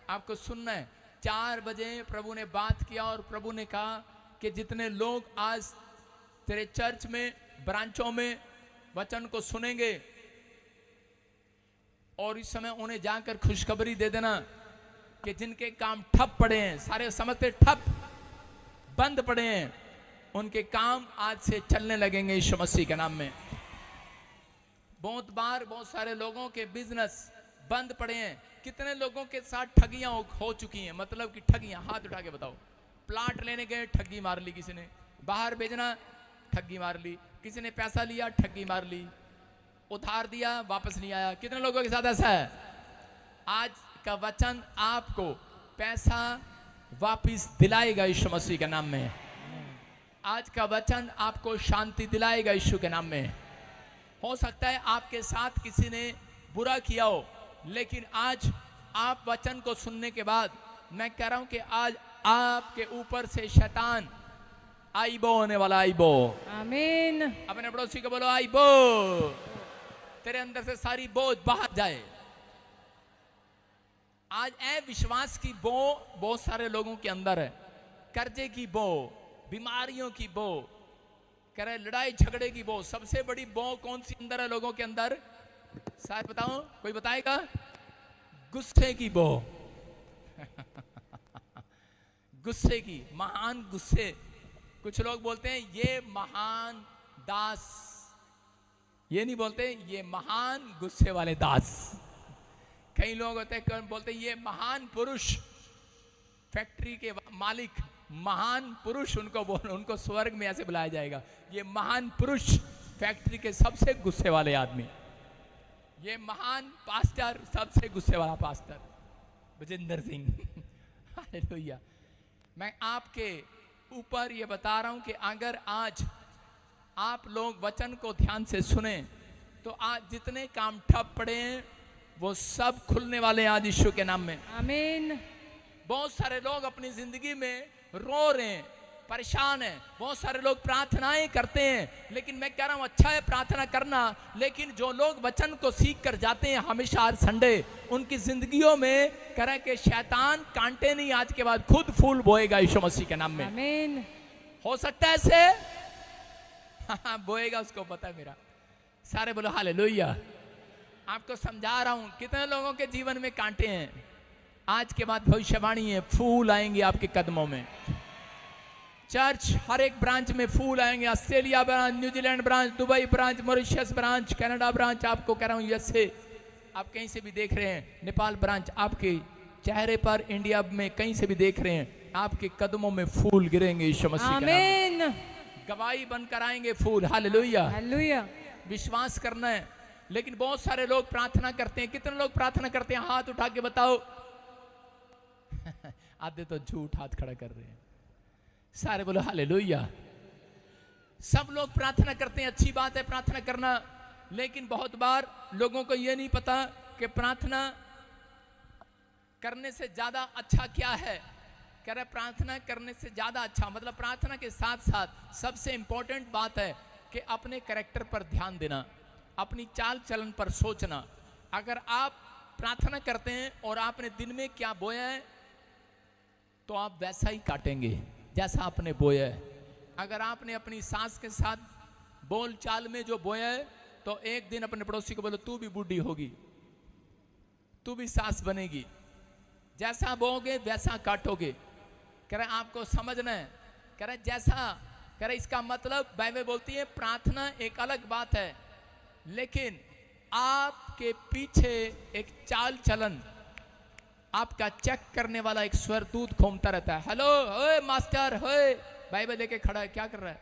आपको सुनना है। 4 बजे प्रभु ने बात किया और प्रभु ने कहा कि जितने लोग आज तेरे चर्च में, ब्रांचों में वचन को सुनेंगे, और इस समय उन्हें जाकर खुशखबरी दे देना कि जिनके काम ठप पड़े हैं, सारे समझते ठप बंद पड़े हैं, उनके काम आज से चलने लगेंगे यीशु मसीह के नाम में। बहुत बार बहुत सारे लोगों के बिजनेस बंद पड़े हैं। कितने लोगों के साथ ठगियां हो चुकी हैं? मतलब कि ठगियां, हाथ उठा के बताओ। प्लाट लेने गए, ठगी मार ली किसी ने। बाहर भेजना, ठगी मार ली। किसी ने पैसा लिया, ठगी मार ली। उधार दिया, वापस नहीं आया। कितने लोगों के साथ ऐसा है? आज का वचन आपको पैसा वापस दिलाएगा यीशु मसीह के नाम में। आज का वचन आपको शांति दिलाएगा यीशु के नाम में। हो सकता है आपके साथ किसी ने बुरा किया हो, लेकिन आज आप वचन को सुनने के बाद मैं कह रहा हूं कि आज आपके ऊपर से शैतान आइबो होने वाला, आइबो। आमीन। अपने पड़ोसी को बोलो आइबो, तेरे अंदर से सारी बोझ बाहर जाए। आज विश्वास की बो बहुत सारे लोगों के अंदर है, कर्जे की बो, बीमारियों की बो, कह रहे लड़ाई झगड़े की बो। सबसे बड़ी बो कौन सी अंदर है लोगों के अंदर? शायद बताओ, कोई बताएगा? गुस्से की बो। गुस्से की, महान गुस्से। कुछ लोग बोलते हैं ये महान दास, ये नहीं बोलते ये महान गुस्से वाले दास। कई लोग होते हैं बोलते हैं ये महान पुरुष, फैक्ट्री के मालिक, महान पुरुष, उनको स्वर्ग में ऐसे बुलाया जाएगा, ये महान पुरुष, फैक्ट्री के सबसे गुस्से वाले आदमी। ये महान पास्टर, सबसे गुस्से वाला पास्टर विजेंद्र सिंह। हालेलुया। मैं आपके ऊपर ये बता रहा हूं कि अगर आज आप लोग वचन को ध्यान से सुने तो आज जितने काम ठप पड़े हैं वो सब खुलने वाले हैं आज यीशु के नाम में। आमीन। बहुत सारे लोग अपनी जिंदगी में रो रहे हैं, परेशान हैं। बहुत सारे लोग प्रार्थनाएं करते हैं, लेकिन मैं कह रहा हूं अच्छा है प्रार्थना करना, लेकिन जो लोग वचन को सीख कर जाते हैं हमेशा हर संडे, उनकी जिंदगियों में कह रहे कि शैतान कांटे नहीं आज के बाद खुद फूल बोएगा यीशु मसीह के नाम में। आमीन। हो सकता है ऐसे? हाँ, बोएगा, उसको पता है मेरा। सारे बोलो हालेलुया। आपको समझा रहा हूं कितने लोगों के जीवन में कांटे हैं। आज के बाद भविष्यवाणी है, फूल आएंगे आपके कदमों में। चर्च हर एक ब्रांच में फूल आएंगे। Australia branch, New Zealand branch, Dubai branch, Mauritius branch, Canada branch, आपको कह रहा हूं यूएसए, आप कहीं से भी देख रहे हैं, नेपाल ब्रांच, आपके चेहरे पर इंडिया में कहीं से भी देख रहे हैं, आपके कदमों में फूल गिरेंगे यीशु मसीह के नाम में। आमीन। गवाही बनकर आएंगे फूल। हालेलुया। हालेलुया। विश्वास करना है। लेकिन बहुत सारे लोग प्रार्थना करते हैं। कितने लोग प्रार्थना करते हैं? हाथ उठा के बताओ। आधे तो झूठ हाथ खड़ा कर रहे हैं। सारे बोलो हालेलुया। सब लोग प्रार्थना करते हैं, अच्छी बात है प्रार्थना करना, लेकिन बहुत बार लोगों को यह नहीं पता कि प्रार्थना करने से ज्यादा अच्छा क्या है। कह रहे प्रार्थना करने से ज्यादा अच्छा मतलब प्रार्थना के साथ साथ सबसे इंपॉर्टेंट बात है कि अपने कैरेक्टर पर ध्यान देना, अपनी चाल चलन पर सोचना। अगर आप प्रार्थना करते हैं और आपने दिन में क्या बोया है तो आप वैसा ही काटेंगे जैसा आपने बोया है। अगर आपने अपनी सास के साथ बोल चाल में जो बोया है तो एक दिन अपने पड़ोसी को बोलो तू भी बूढ़ी होगी, तू भी सास बनेगी। जैसा बोओगे वैसा काटोगे। कह रहे आपको समझना है। कह रहे जैसा, कह रहे इसका मतलब बाइबल बोलती है प्रार्थना एक अलग बात है, लेकिन आपके पीछे एक चाल चलन, आपका चेक करने वाला एक स्वरदूत घूमता रहता है। हेलो, ओए मास्टर, ओए बाइबल लेके खड़ा है, क्या कर रहा है?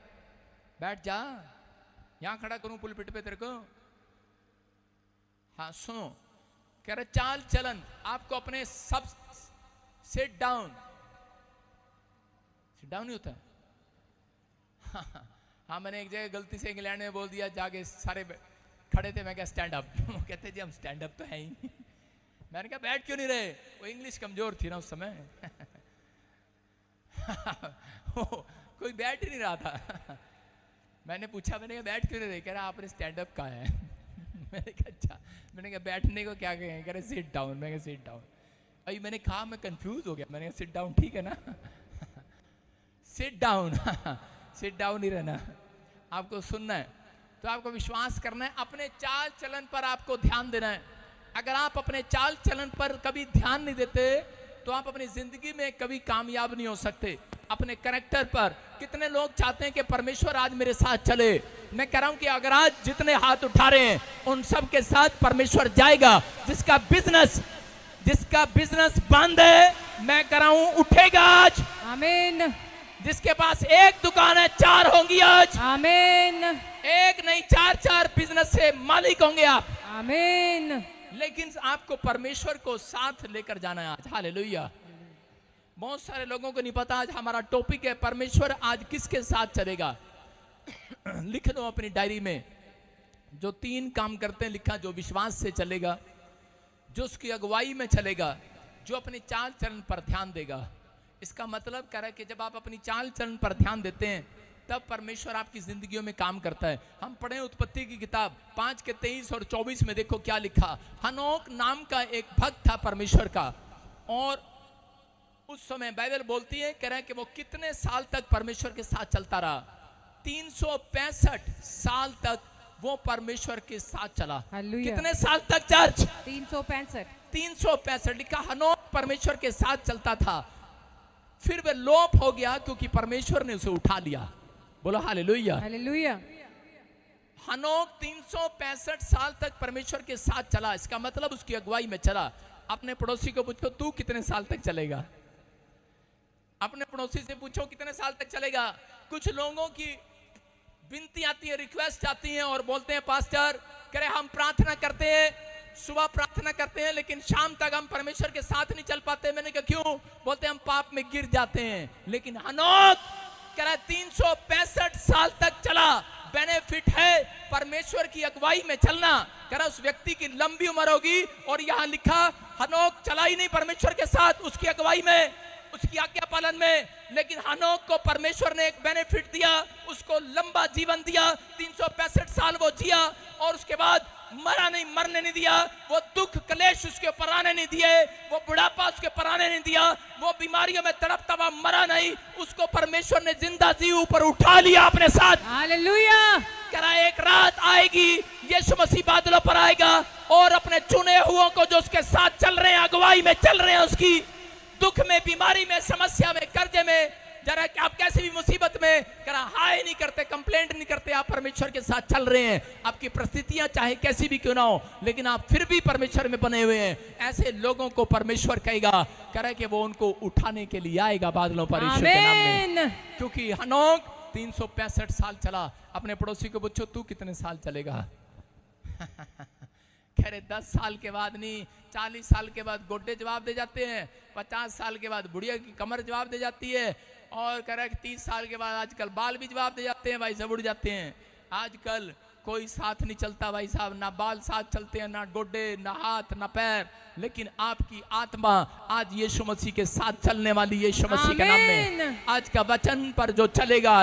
बैठ जा, यहां खड़ा करूं पुलपिट पे तेरे को? हाँ सुनो, कह रहे चाल चलन आपको अपने सब सिट डाउन नहीं होता। हाँ मैंने एक जगह गलती से इंग्लैंड में बोल दिया, जाके सारे खड़े थे, मैं क्या स्टैंड अप। कहते जी हम स्टैंड अप तो है ही। मैंने कहा बैठ क्यों नहीं रहे? वो इंग्लिश कमजोर थी ना उस समय। कोई बैठ ही नहीं रहा था। मैंने पूछा, मैंने कहा बैठ क्यों नहीं रहे? कह रहा आपने स्टैंड अप कहा है। मैंने कहा अच्छा। मैंने कहा बैठने को क्या कहें? कह रहे सिट डाउन। मैं कहा सिट डाउन। अभी मैंने कहा, मैं कंफ्यूज हो गया। मैंने कहा सिट डाउन ठीक है ना? Sit down. सिट डाउन ही रहना, आपको सुनना है तो आपको विश्वास करना है, अपने चाल चलन पर आपको ध्यान देना है। अगर आप अपने चाल चलन पर कभी ध्यान नहीं देते तो आप अपनी जिंदगी में कभी कामयाब नहीं हो सकते। अपने कैरेक्टर पर कितने लोग चाहते हैं कि परमेश्वर आज मेरे साथ चले? मैं कह रहा हूं कि अगर आज जितने हाथ उठा रहे हैं उन सब के साथ परमेश्वर जाएगा। जिसका बिजनेस बंद है, मैं कह रहा हूं उठेगा आज। आमीन। जिसके पास एक दुकान है 4 होंगी आज। आमीन। एक नहीं 4 बिजनेस से मालिक होंगे आप। आमीन। लेकिन आपको परमेश्वर को साथ लेकर जाना है आज। हालेलुया। बहुत सारे लोगों को नहीं पता आज हमारा टॉपिक है परमेश्वर आज किसके साथ चलेगा। लिख लो अपनी डायरी में, जो 3 काम करते हैं लिखा, जो विश्वास से चलेगा, जो उसकी अगुवाई में चलेगा, जो अपनी चाल चलन पर ध्यान देगा। इसका मतलब कह रहा है कि जब आप अपनी चाल चलन पर ध्यान देते हैं तब परमेश्वर आपकी जिंदगियों में काम करता है। हम पढ़े उत्पत्ति की किताब 5 के 23 और 24 में, देखो क्या लिखा। हनोक नाम का एक भक्त था परमेश्वर का, और उस समय बाइबल बोलती है, कह रहा है कि वो कितने साल तक परमेश्वर के साथ चलता रहा। 365 साल तक वो परमेश्वर के साथ चला। कितने साल तक चर्च? 365 लिखा। हनोक परमेश्वर के साथ चलता था, फिर वह लोप हो गया क्योंकि परमेश्वर ने उसे उठा लिया। बोलो हालेलुया। हालेलुया। हनोक 365 साल तक परमेश्वर के साथ चला, इसका मतलब उसकी अगुवाई में चला। अपने पड़ोसी को पूछो तू कितने साल तक चलेगा। अपने पड़ोसी से पूछो कितने साल तक चलेगा। कुछ लोगों की विनती आती है, रिक्वेस्ट आती है और बोलते हैं पास्टर करे हम प्रार्थना करते हैं, सुबह प्रार्थना करते हैं, लेकिन शाम तक हम परमेश्वर के साथ नहीं चल पाते। मैंने कहा क्यों? बोलते हम पाप में गिर जाते हैं। लेकिन हनोक कह रहा 365 साल तक चला। बेनिफिट है परमेश्वर की अगुवाई में चलना। कह रहा उस व्यक्ति की लंबी उम्र होगी, और यहां लिखा हनोक चला ही नहीं परमेश्वर के साथ, उसकी अगुवाई में, उसकी आज्ञा पालन में, लेकिन हनोक को परमेश्वर ने एक बेनिफिट दिया, उसको लंबा जीवन दिया। 365 साल वो जिया, और उसके बाद मरा नहीं, मरने नहीं दिया। वो दुख क्लेश उसके ऊपर आने नहीं दिए, वो बुढ़ापा उसके ऊपर आने नहीं दिया, वो बीमारियों में तड़पता हुआ मरा नहीं, उसको परमेश्वर ने जिंदा जी ऊपर उठा लिया अपने साथ। हालेलुया। करा एक रात आएगी, यीशु मसीह बादलों पर आएगा और अपने चुने हुओं को जो उसके साथ चल रहे हैं, अगुवाई में चल रहे हैं, उसकी दुख में, बीमारी में, समस्या में, कर्जे में, जरा कि आप कैसी भी मुसीबत में करा हाय नहीं करते, कंप्लेंट नहीं करते, आप परमेश्वर के साथ चल रहे हैं। आपकी परिस्थितियां चाहे कैसी भी क्यों ना हो, लेकिन आप फिर भी परमेश्वर में बने हुए हैं। ऐसे लोगों को परमेश्वर कहेगा, करे कि वो उनको उठाने के लिए आएगा बादलों पर ईश्वर के नाम में। क्योंकि हनोक 365 साल चला। अपने पड़ोसी को पूछो तू कितने साल चलेगा। कह रहे 10 साल के बाद नहीं, 40 साल के बाद गोड्डे जवाब दे जाते हैं, 50 साल के बाद बुढ़िया की कमर जवाब दे जाती है, और कह रहा है कि 30 साल के बाद आजकल बाल भी जवाब दे जाते हैं, भाई सब उड़ जाते हैं। आजकल कोई साथ नहीं चलता भाई साहब, ना बाल साथ चलते हैं, ना गोड्डे, ना हाथ, ना पैर, लेकिन आपकी आत्मा आज यीशु मसीह के साथ चलने वाली, यीशु मसीह के नाम में आज का वचन पर जो चलेगा,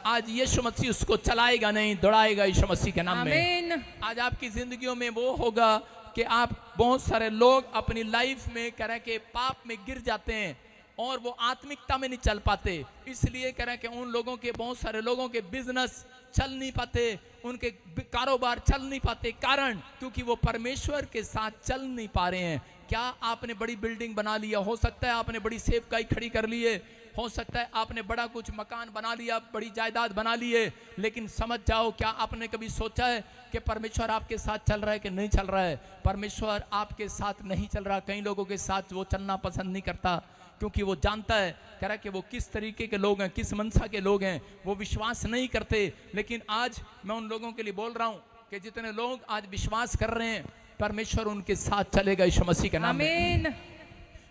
आज यीशु मसीह उसको चलाएगा नहीं, दौड़ाएगा यीशु मसीह के नाम में। आज आपकी जिंदगियों में वो होगा कि आप, बहुत सारे लोग अपनी लाइफ में कह रहे कि पाप में गिर जाते हैं और वो आत्मिकता में नहीं चल पाते। इसलिए कह रहे कि उन लोगों के, बहुत सारे लोगों के बिजनेस चल नहीं पाते, उनके कारोबार चल नहीं पाते, कारण क्योंकि वो परमेश्वर के साथ चल नहीं पा रहे हैं। क्या आपने बड़ी बिल्डिंग बना लिया, हो सकता है आपने बड़ी सेवकाई खड़ी कर ली है, हो सकता है आपने बड़ा कुछ मकान बना लिया, बड़ी जायदाद बना ली है, लेकिन समझ जाओ, क्या आपने कभी सोचा है कि परमेश्वर आपके साथ चल रहा है कि नहीं चल रहा है? परमेश्वर आपके साथ नहीं चल रहा। कई लोगों के साथ वो चलना पसंद नहीं करता, क्योंकि वो जानता है, कह रहा है कि वो किस तरीके के लोग हैं, किस मनसा के लोग हैं, वो विश्वास नहीं करते। लेकिन आज मैं उन लोगों के लिए बोल रहा हूँ कि जितने लोग आज विश्वास कर रहे हैं, परमेश्वर उनके साथ चलेगा यीशु मसीह के नाम में।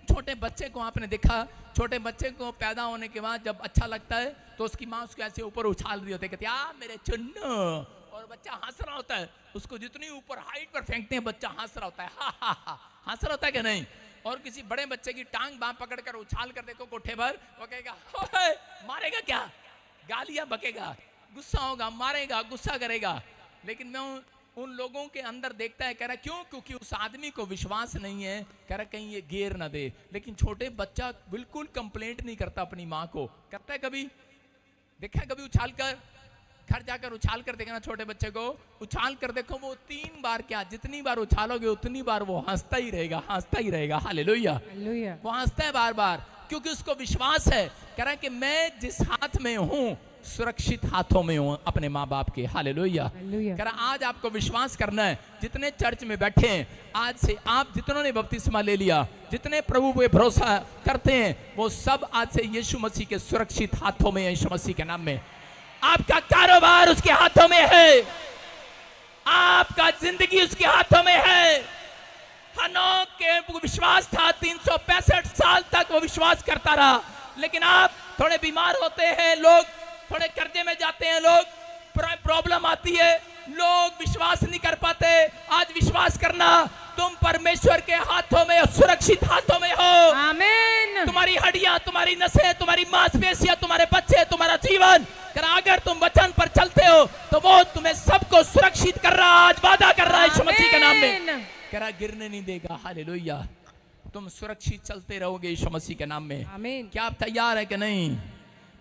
छोटे बच्चे को आपने देखा, छोटे बच्चे को पैदा होने के बाद जब अच्छा लगता है तो उसकी माँ उसको ऐसे ऊपर उछाल रही होती है, कहती है मेरे चुन्नू, और बच्चा हंस रहा होता है, उसको जितनी ऊपर हाइट पर फेंकते हैं बच्चा हंस रहा होता है, हा हा हा, हंस रहा होता है कि नहीं? और किसी बड़े बच्चे की टांग बांह पकड़कर उछाल कर देखो कोठे पर, वो कहेगा मारेगा क्या, गालियां बकेगा, गुस्सा होगा, मारेगा, गुस्सा करेगा। लेकिन मैं उन लोगों के अंदर देखता है, कह रहा क्यों? क्योंकि उस आदमी को विश्वास नहीं है, कह रहा कहीं ये गिर ना दे। लेकिन छोटे बच्चा बिल्कुल कंप्लेंट नहीं करता अपनी माँ को, करता है कभी? देखा है कभी उछाल कर? घर जाकर उछाल कर देखना छोटे बच्चे को, उछाल कर देखो, वो 3 बार क्या, जितनी बार उछालोगे उतनी बार वो हंसता ही रहेगा, हंसता ही रहेगा। हालेलुया, वो हंसता है बार बार, क्योंकि उसको विश्वास है, कह रहा है कि मैं जिस हाथ में हूं सुरक्षित हाथों में हूं अपने माँ बाप के। हालेलुया। कह रहा आज आपको विश्वास करना है, जितने चर्च में बैठे हैं, आज से आप जितनों ने बपतिस्मा ले लिया, जितने प्रभु पे भरोसा करते हैं, वो सब आज से यीशु मसीह के सुरक्षित हाथों में है, यीशु मसीह के नाम में। आपका कारोबार उसके हाथों में है, आपका जिंदगी उसके हाथों में है। हनोक के विश्वास था 365 साल तक वो विश्वास करता रहा। लेकिन आप थोड़े बीमार होते हैं लोग, थोड़े कर्जे में जाते हैं लोग, प्रॉब्लम आती है, लोग विश्वास नहीं कर पाते। आज विश्वास करना, तुम परमेश्वर के हाथों में, सुरक्षित हाथों में हो। आमीन। तुम्हारी हड्डियां, तुम्हारी नसें, तुम्हारी मांसपेशियां, तुम्हारे बच्चे, तुम्हारा जीवन, अगर तुम वचन पर चलते हो तो वो तुम्हें सबको सुरक्षित कर रहा, आज वादा कर रहा है यीशु मसीह के नाम में। कह रहा गिरने नहीं देगा। हालेलुया। तुम सुरक्षित चलते रहोगे यीशु मसीह के नाम में। आमीन। क्या आप तैयार है कि नहीं?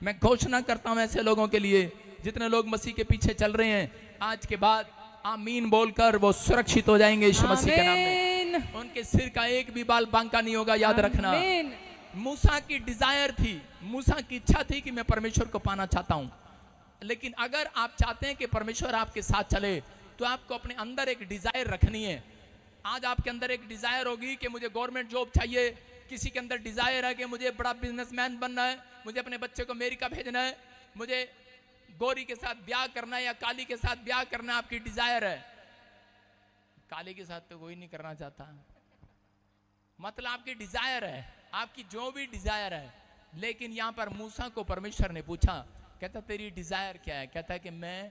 मैं घोषणा करता हूं ऐसे लोगों के लिए जितने लोग मसीह के पीछे चल रहे हैं, आज के बाद आमीन बोलकर वो सुरक्षित हो जाएंगे यीशु मसीह के नाम में। उनके सिर का एक भी बाल बांका नहीं होगा, याद रखना। मूसा की डिजायर थी, मूसा की इच्छा थी कि मैं परमेश्वर को पाना चाहता हूं। लेकिन अगर आप चाहते हैं कि परमेश्वर आपके साथ चले तो आपको अपने अंदर एक डिजायर रखनी है। आज आपके अंदर एक डिजायर होगी कि मुझे गवर्नमेंट जॉब चाहिए, किसी के अंदर डिजायर है कि मुझे बड़ा बिजनेसमैन बनना है, मुझे अपने बच्चे को अमेरिका भेजना है, मुझे गोरी के साथ ब्याह करना है या काली के साथ ब्याह करना, आपकी डिजायर है। काली के साथ तो कोई नहीं करना चाहता, मतलब आपकी डिजायर है, आपकी जो भी डिजायर है। लेकिन यहां पर मूसा को परमेश्वर ने पूछा, कहता तेरी डिजायर क्या है? कहता है कि मैं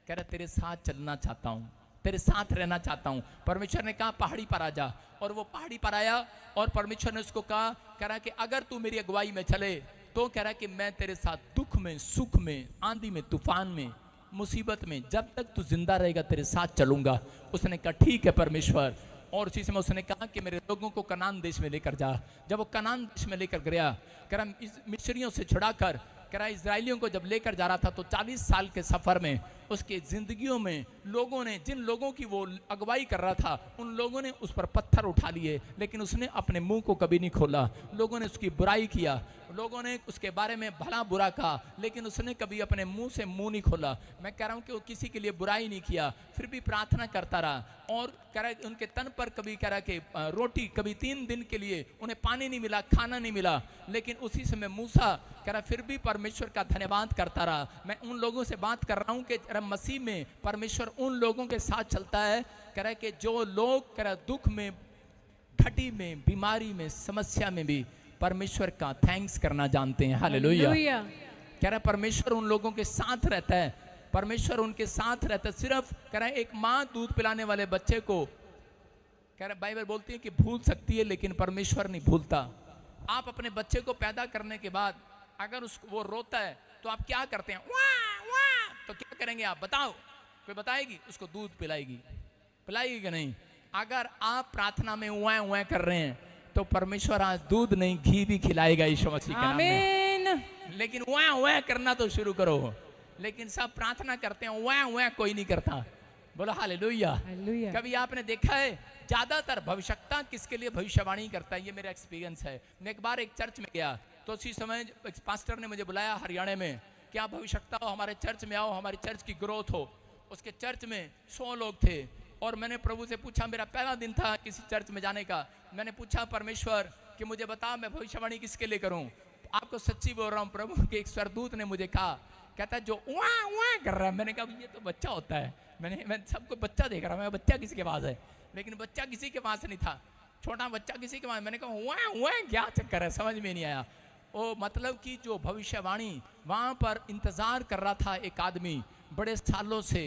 कह रहा तेरे साथ चलना चाहता हूं, तेरे साथ रहना चाहता हूं। परमेश्वर ने कहा पहाड़ी पर आ जा, और वो पहाड़ी पर आया और परमेश्वर ने उसको कहा, कह रहा कि अगर तू मेरी अगुवाई में चले तो कह रहा कि मैं तेरे साथ दुख में, सुख में, आंधी में, तूफान में, मुसीबत में, जब तक तू जिंदा रहेगा तेरे साथ चलूंगा। उसने कहा ठीक है परमेश्वर। और उसी समय उसने कहा कि मेरे लोगों को कनान देश में लेकर जा। जब वो कनान देश में लेकर गया, कह रहा मिस्रियों से छुड़ाकर, कह रहा इजरायलियों को जब लेकर जा रहा था तो 40 साल के सफर में उसके जिंदगियों में लोगों ने, जिन लोगों की वो अगुवाई कर रहा था, उन लोगों ने उस पर पत्थर उठा लिए, लेकिन उसने अपने मुंह को कभी नहीं खोला। लोगों ने उसकी बुराई किया, लोगों ने उसके बारे में भला बुरा कहा, लेकिन उसने कभी अपने मुंह से मुंह नहीं खोला। मैं कह रहा हूं कि वो किसी के लिए बुराई नहीं किया, फिर भी प्रार्थना करता रहा। और कह रहा उनके तन पर कभी कह रहा कि रोटी, कभी 3 दिन के लिए उन्हें पानी नहीं मिला, खाना नहीं मिला, लेकिन उसी समय मूसा कह रहा फिर भी परमेश्वर का धन्यवाद करता रहा। मैं उन लोगों से बात कर रहा हूं कि मसीह में परमेश्वर उन लोगों के साथ चलता है, कह रहा कि जो लोग कह रहा दुख में, घटी में, बीमारी में, समस्या में भी परमेश्वर का थैंक्स करना जानते हैं। हालेलुया। कह रहा परमेश्वर उन लोगों के साथ रहता है, परमेश्वर उनके साथ रहता है। सिर्फ कह रहा एक माँ दूध पिलाने वाले बच्चे को, कह रहा बाइबल बोलती है कि भूल सकती है लेकिन परमेश्वर नहीं भूलता। आप अपने बच्चे को पैदा करने के बाद अगर उसको वो रोता है तो आप क्या करते हैं? वाह वाह, तो क्या करेंगे आप बताओ? कोई बताएगी? उसको दूध पिलाएगी कि नहीं? अगर आप प्रार्थना में उआ उआ कर रहे हैं तो परमेश्वर आज दूध नहीं घी भी खिलाएगा यीशु मसीह के नाम में। लेकिन उआ उआ करना तो शुरू करो। लेकिन सब प्रार्थना करते हैं, उआ उआ कोई नहीं करता। बोलो हालेलुया। कभी आपने देखा है ज्यादातर भविष्यवक्ता किसके लिए भविष्यवाणी करता है? ये मेरा एक्सपीरियंस है। मैं एक बार एक चर्च में गया तो उसी समय एक पास्टर ने मुझे बुलाया हरियाणा में कि आप भविष्यवक्ता हो, हमारे चर्च में आओ, हमारी चर्च की ग्रोथ हो। उसके चर्च में 100 लोग थे और मैंने प्रभु से पूछा, मेरा पहला दिन था किसी चर्च में जाने का, मैंने पूछा परमेश्वर कि मुझे बता मैं भविष्यवाणी किसके लिए करूं? आपको सच्ची बोल रहा हूं, प्रभु के एक स्वर्गदूत ने मुझे कहा, कहता है जो उआ उआ कर रहा है। मैंने कहा ये तो बच्चा होता है, मैं सबको बच्चा देख रहा हूं, मैं बच्चा किसके पास है? लेकिन बच्चा किसी के पास नहीं था, छोटा बच्चा किसी के पास। मैंने कहा उआ उआ क्या चक्कर है, समझ में नहीं आया। वो मतलब कि जो भविष्यवाणी वहां पर इंतजार कर रहा था एक आदमी बड़े सालों से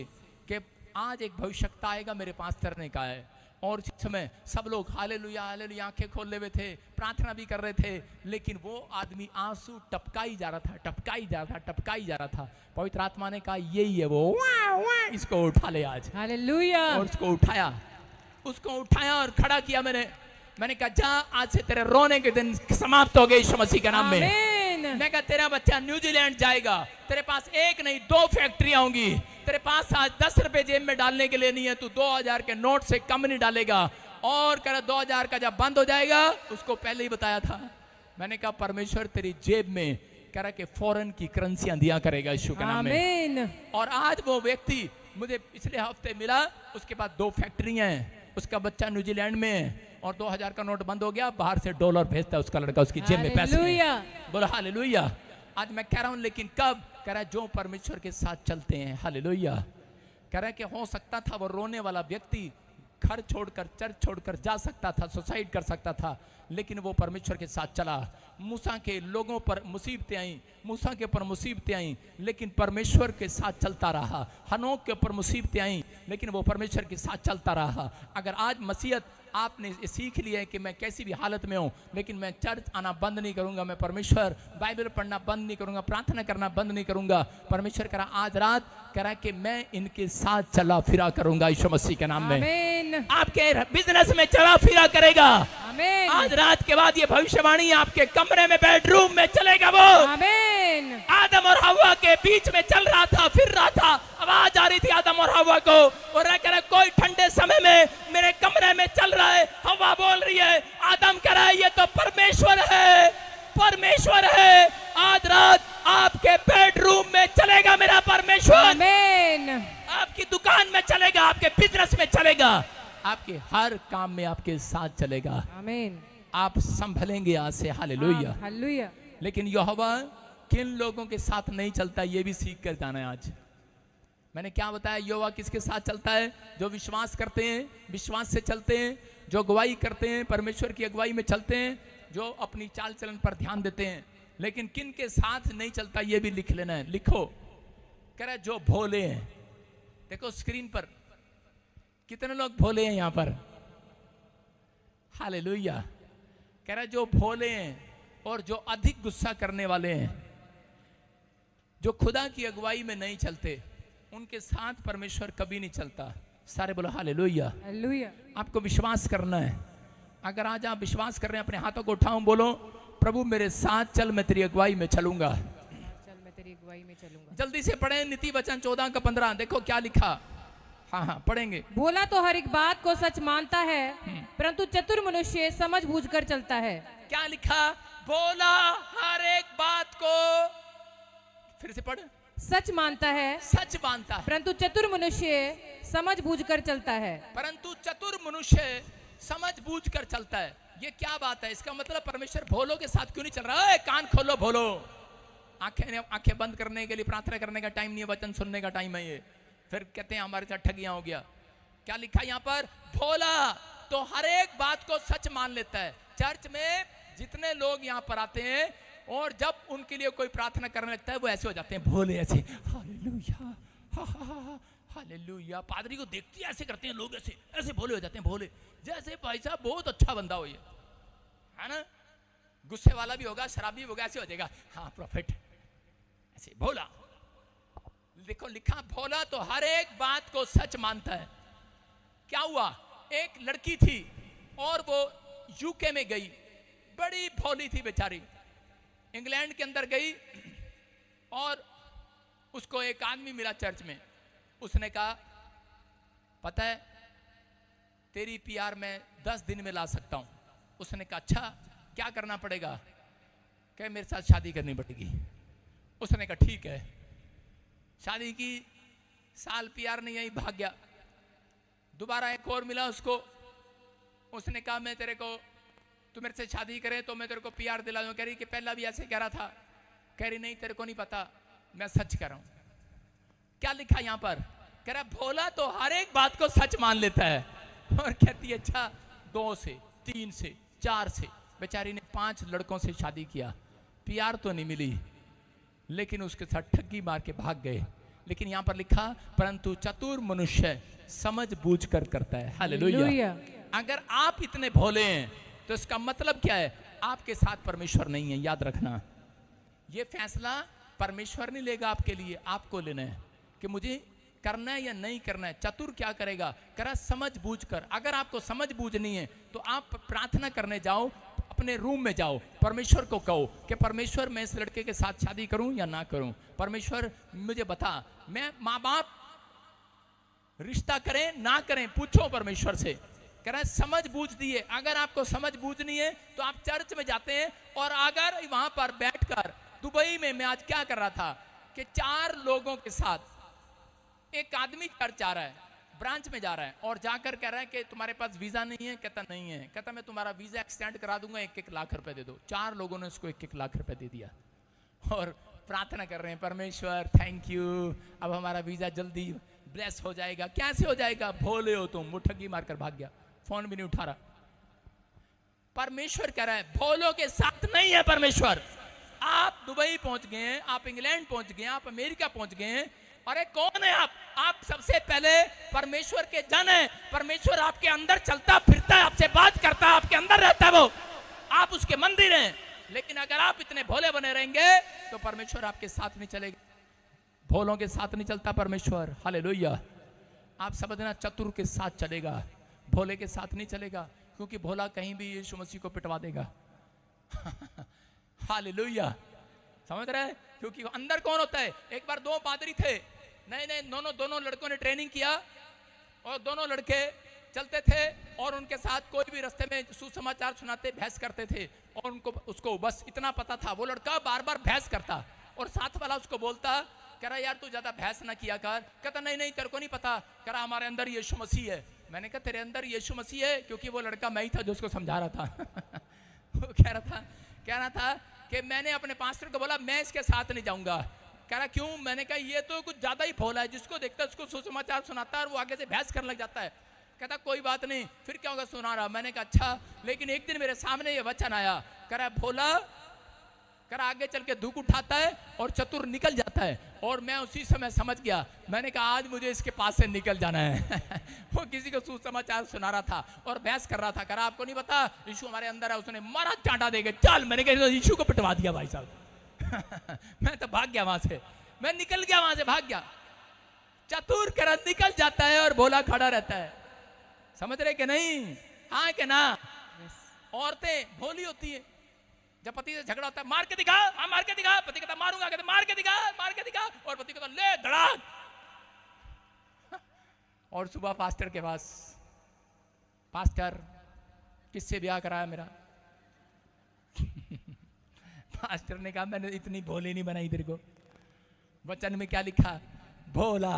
कि आज एक भविष्यवक्ता आएगा मेरे पास तरने का है। और इस समय सब लोग हालेलुया हालेलुया आंखें खोले हुए थे, प्रार्थना भी कर रहे थे, लेकिन वो आदमी आंसू टपकाई जा रहा था, टपकाई जा रहा था, टपकाई जा रहा था। पवित्र आत्मा ने कहा यही है वो, इसको उठा ले आज। हालेलुया। और उसको उठाया और खड़ा किया। मैंने कहा जा आज से तेरे रोने के दिन समाप्त हो गए यीशु मसीह के नाम में। मैं कहा तेरा बच्चा न्यूजीलैंड जाएगा, तेरे पास एक नहीं 2 फैक्ट्रियां होंगी, तेरे पास आज 10 रुपए जेब में डालने के लिए नहीं है, तू 2000 के नोट से कम नहीं डालेगा। और कह रहा 2000 का जब बंद हो जाएगा, उसको पहले ही बताया था। मैंने कहा परमेश्वर तेरी जेब में कह रहा कि फॉरेन की करेंसियां दिया करेगा यीशु के नाम में। और आज वो व्यक्ति मुझे पिछले हफ्ते मिला, उसके पास 2 फैक्ट्रियां हैं, उसका बच्चा न्यूजीलैंड में है और 2000 का नोट बंद हो गया, बाहर से डॉलर भेजता है उसका लड़का, उसकी जेब में पैसे। बोलो हालेलुया। आज मैं कह रहा हूं लेकिन कब? कह रहा है जो परमेश्वर के साथ चलते हैं। हालेलुया। कह रहा है कि हो सकता था वो रोने वाला व्यक्ति घर छोड़कर, चर्च छोड़कर जा सकता था, सुसाइड कर सकता था, लेकिन वो परमेश्वर के साथ चला। मूसा के लोगों पर मुसीबतें आई, मूसा के ऊपर मुसीबतें आई, लेकिन परमेश्वर के साथ चलता रहा। हनोक के ऊपर मुसीबतें आई, लेकिन वो परमेश्वर के साथ चलता रहा। अगर आज मसीहत आपने ये सीख लिया है कि मैं कैसी भी हालत में हूँ, लेकिन मैं चर्च आना बंद नहीं करूँगा, मैं परमेश्वर बाइबल पढ़ना बंद नहीं करूँगा, प्रार्थना करना बंद नहीं करूँगा। परमेश्वर करा आज रात करा कि मैं इनके साथ चला फिरा करूँगा यीशु मसीह के नाम में। आमीन, आपके बिजनेस में चला फिरा करेगा। आमीन, आज रात के बाद ये भविष्यवाणी आपके कमरे में, बेडरूम में चलेगा। वो आमीन, आदम और हवा के बीच में चल रहा था, फिर रहा था, आवाज आ रही थी आदम और हवा को, और कह रहा कोई ठंडे समय में मेरे कमरे में चल रहा है। हवा बोल रही है, आदम कह रहा है ये तो परमेश्वर है, परमेश्वर है। आज रात आपके बेडरूम में चलेगा मेरा परमेश्वर, आमीन, आपकी दुकान में चलेगा, आपके बिजनेस में चलेगा, आपके हर काम में आपके साथ चलेगा। आमीन, आप संभलेंगे आज से। हालेलुया। हालेलुया। लेकिन यहोवा किन लोगों के साथ नहीं चलता ये भी सीख कर जाना है। आज मैंने क्या बताया, यहोवा किसके साथ चलता है? जो विश्वास करते हैं, विश्वास से चलते हैं, जो अगुवाई करते हैं, परमेश्वर की अगुवाई में चलते हैं, जो अपनी चाल चलन पर ध्यान देते हैं। लेकिन किन के साथ नहीं चलता ये भी लिख लेना है। लिखो, कह रहा जो भोले हैं। देखो स्क्रीन पर कितने लोग भोले हैं यहाँ पर। हालेलुया। कह रहा जो भोले हैं और जो अधिक गुस्सा करने वाले हैं, जो खुदा की अगुवाई में नहीं चलते, उनके साथ परमेश्वर कभी नहीं चलता। सारे बोलो हालेलुया। हालेलुया। आपको विश्वास करना है। अगर आज आप विश्वास कर रहे हैं, अपने हाथों को उठाओ, बोलो प्रभु मेरे साथ चल, मैं तेरी अगुवाई में चलूंगा। चल मैं तेरी अगुवाई में चलूंगा। जल्दी से पढ़ें नीति वचन 14 का 15। देखो क्या लिखा। हाँ पढ़ेंगे। बोला तो हर एक बात को सच मानता है, परंतु चतुर मनुष्य समझ बूझ कर चलता है। क्या लिखा? बोला हर एक बात को, फिर से पढ़, सच मानता है, सच मानता है, परंतु चतुर मनुष्य समझ बूझ कर चलता है। परंतु चतुर मनुष्य समझ बूझ कर चलता है। ये क्या बात है? इसका मतलब परमेश्वर भोलों के साथ क्यों नहीं चल रहा है? कान खोलो भोलो, आंखें बंद करने के लिए प्रार्थना करने का टाइम नहीं है, वचन सुनने का टाइम है ये। फिर कहते हैं हमारे साथ ठगियां हो गया। क्या लिखा यहाँ पर? भोला तो हर एक बात को सच मान लेता है। चर्च में जितने लोग यहाँ पर आते हैं और जब उनके लिए कोई प्रार्थना करने लगता है, वो ऐसे हो जाते हैं भोले, ऐसे हालेलुया हालेलुया। पादरी को देखते ही ऐसे करते हैं लोग, ऐसे ऐसे भोले हो जाते हैं, भोले जैसे भाई साहब बहुत अच्छा बंदा हो ये, है ना? गुस्से वाला भी होगा, शराबी होगा, ऐसे हो जाएगा, हाँ प्रॉफिट, ऐसे भोला। देखो लिखा, भोला तो हर एक बात को सच मानता है। क्या हुआ? एक लड़की थी और वो यूके में गई, बड़ी भोली थी बेचारी, इंग्लैंड के अंदर गई और उसको एक आदमी मिला चर्च में। उसने कहा पता है तेरी पीआर मैं 10 दिन में ला सकता हूं। उसने कहा अच्छा क्या करना पड़ेगा? कहे मेरे साथ शादी करनी पड़ेगी। उसने कहा ठीक है। शादी की, साल पीआर नहीं आई, भाग गया। दोबारा एक और मिला उसको, उसने कहा मैं तेरे को, तू मेरे से शादी करे तो मैं तेरे को पीआर दिला दूं। कह रही कि पहला भी ऐसे कह रहा था। कह रही नहीं तेरे को नहीं पता, मैं सच कह रहा हूं। क्या लिखा यहां पर? कह रहा भोला तो हर एक बात को सच मान लेता है। और कहती है अच्छा 2 से 3 से 4 से। बेचारी ने 5 लड़कों से शादी किया, पीआर तो नहीं मिली, लेकिन उसके साथ ठगी मार के भाग गए। लेकिन यहां पर लिखा परंतु चतुर मनुष्य समझ बूझ कर करता है। हालेलुया। अगर आप इतने भोले हैं तो इसका मतलब क्या है? आपके साथ परमेश्वर नहीं है। याद रखना, यह फैसला परमेश्वर नहीं लेगा आपके लिए, आपको लेना है कि मुझे करना है या नहीं करना है। चतुर क्या करेगा? करा समझ बूझ कर। अगर आपको समझ बूझ नहीं है तो आप प्रार्थना करने जाओ, अपने रूम में जाओ, परमेश्वर को कहो कि परमेश्वर मैं इस लड़के के साथ शादी करूं या ना करूं। परमेश्वर मुझे बता, मैं माँ बाप रिश्ता करें ना करें, पूछो परमेश्वर से। कह रहा है समझ बूझ दिए। अगर आपको समझ बूझ नहीं है तो आप चर्च में जाते हैं और अगर वहां पर बैठकर, दुबई में मैं आज क्या कर रहा था कि 4 लोगों के साथ एक आदमी चर्च जा रहा है, ब्रांच में जा रहा है और जाकर कह रहा है कि तुम्हारे पास वीजा नहीं है। कहता नहीं है। कहता मैं तुम्हारा वीजा एक्सटेंड करा दूंगा, 1-1 लाख रुपए दे दो। 4 लोगों ने उसको 1-1 लाख रुपए दे दिया और प्रार्थना कर रहे हैं परमेश्वर थैंक यू, अब हमारा वीजा जल्दी ब्लेस हो जाएगा। कैसे हो जाएगा? भोले हो तुम। वो ठगी मारकर भाग गया, फोन भी नहीं उठा रहा। परमेश्वर कह रहा है भोलों के साथ नहीं है परमेश्वर। आप दुबई पहुंच गए हैं, आप इंग्लैंड पहुंच गए हैं, आप अमेरिका पहुंच गए हैं। अरे कौन है आप? आप सबसे पहले परमेश्वर के जन हैं। परमेश्वर आपके अंदर चलता फिरता है, आपसे बात करता है, आपके अंदर रहता है वो। आप उसके मंदिर हैं। लेकिन अगर आप इतने भोले बने रहेंगे तो परमेश्वर आपके साथ नहीं चलेगा। भोलों के साथ नहीं चलता परमेश्वर। हालेलुया। आप समझना, चतुर के साथ चलेगा, भोले के साथ नहीं चलेगा। क्योंकि भोला कहीं भी यीशु मसीह को पिटवा देगा। हालेलुया। समझ रहे हैं? क्योंकि अंदर कौन होता है? एक बार दो पादरी थे, नए दोनों लड़कों ने ट्रेनिंग किया और दोनों लड़के चलते थे और उनके साथ कोई भी रास्ते में सुसमाचार सुनाते बहस करते थे और उसको बस इतना पता था। वो लड़का बार बार बहस करता और साथ वाला उसको बोलता, कह रहा यार तू ज्यादा बहस ना किया कर। कहता नहीं तेरे को नहीं पता। कह रहा हमारे अंदर यीशु मसीह है। मैंने कहा तेरे अंदर यीशु मसीह है? क्योंकि वो लड़का मैं ही था जो उसको समझा रहा था। वो कह रहा था कि मैंने अपने पास्टर को बोला मैं इसके साथ नहीं जाऊंगा। कह रहा क्यों? मैंने कहा ये तो कुछ ज्यादा ही भोला है, जिसको देखता है उसको सुसमाचार सुनाता है और वो आगे से बहस करने लग जाता है। कहता कोई बात नहीं, फिर क्या होगा सुना रहा। मैंने कहा अच्छा। लेकिन एक दिन मेरे सामने ये वचन आया, कह रहा भोला, कह रहा आगे चल के दुख उठाता है और चतुर निकल जाता है। और मैं उसी समय समझ गया। मैंने कहा आज मुझे इसके पास से निकल जाना है। वो किसी को सुसमाचार सुना रहा था और बहस कर रहा था। कह रहा आपको नहीं पता यीशु हमारे अंदर है। उसने मारा चांटा देके चल। मैंने कहा यीशु को पिटवा दिया भाई साहब। मैं तो भाग गया वहां से, मैं निकल गया वहां से, भाग गया। चतुर कर निकल जाता है और भोला खड़ा रहता है। समझ रहे कि नहीं? हाँ कि ना? औरतें भोली होती है। जब पति से झगड़ा होता है मार के दिखा, हाँ मार के दिखा। पति कहता मारूंगा, कहता मार के दिखा, मार के दिखा। और पति कहता ले धड़ाक। और सुबह पास्टर के पास, पास्टर किससे ब्याह कराया मेरा? पास्टर ने कहा मैंने इतनी भोली नहीं बनाई तेरे को। वचन में क्या लिखा? भोला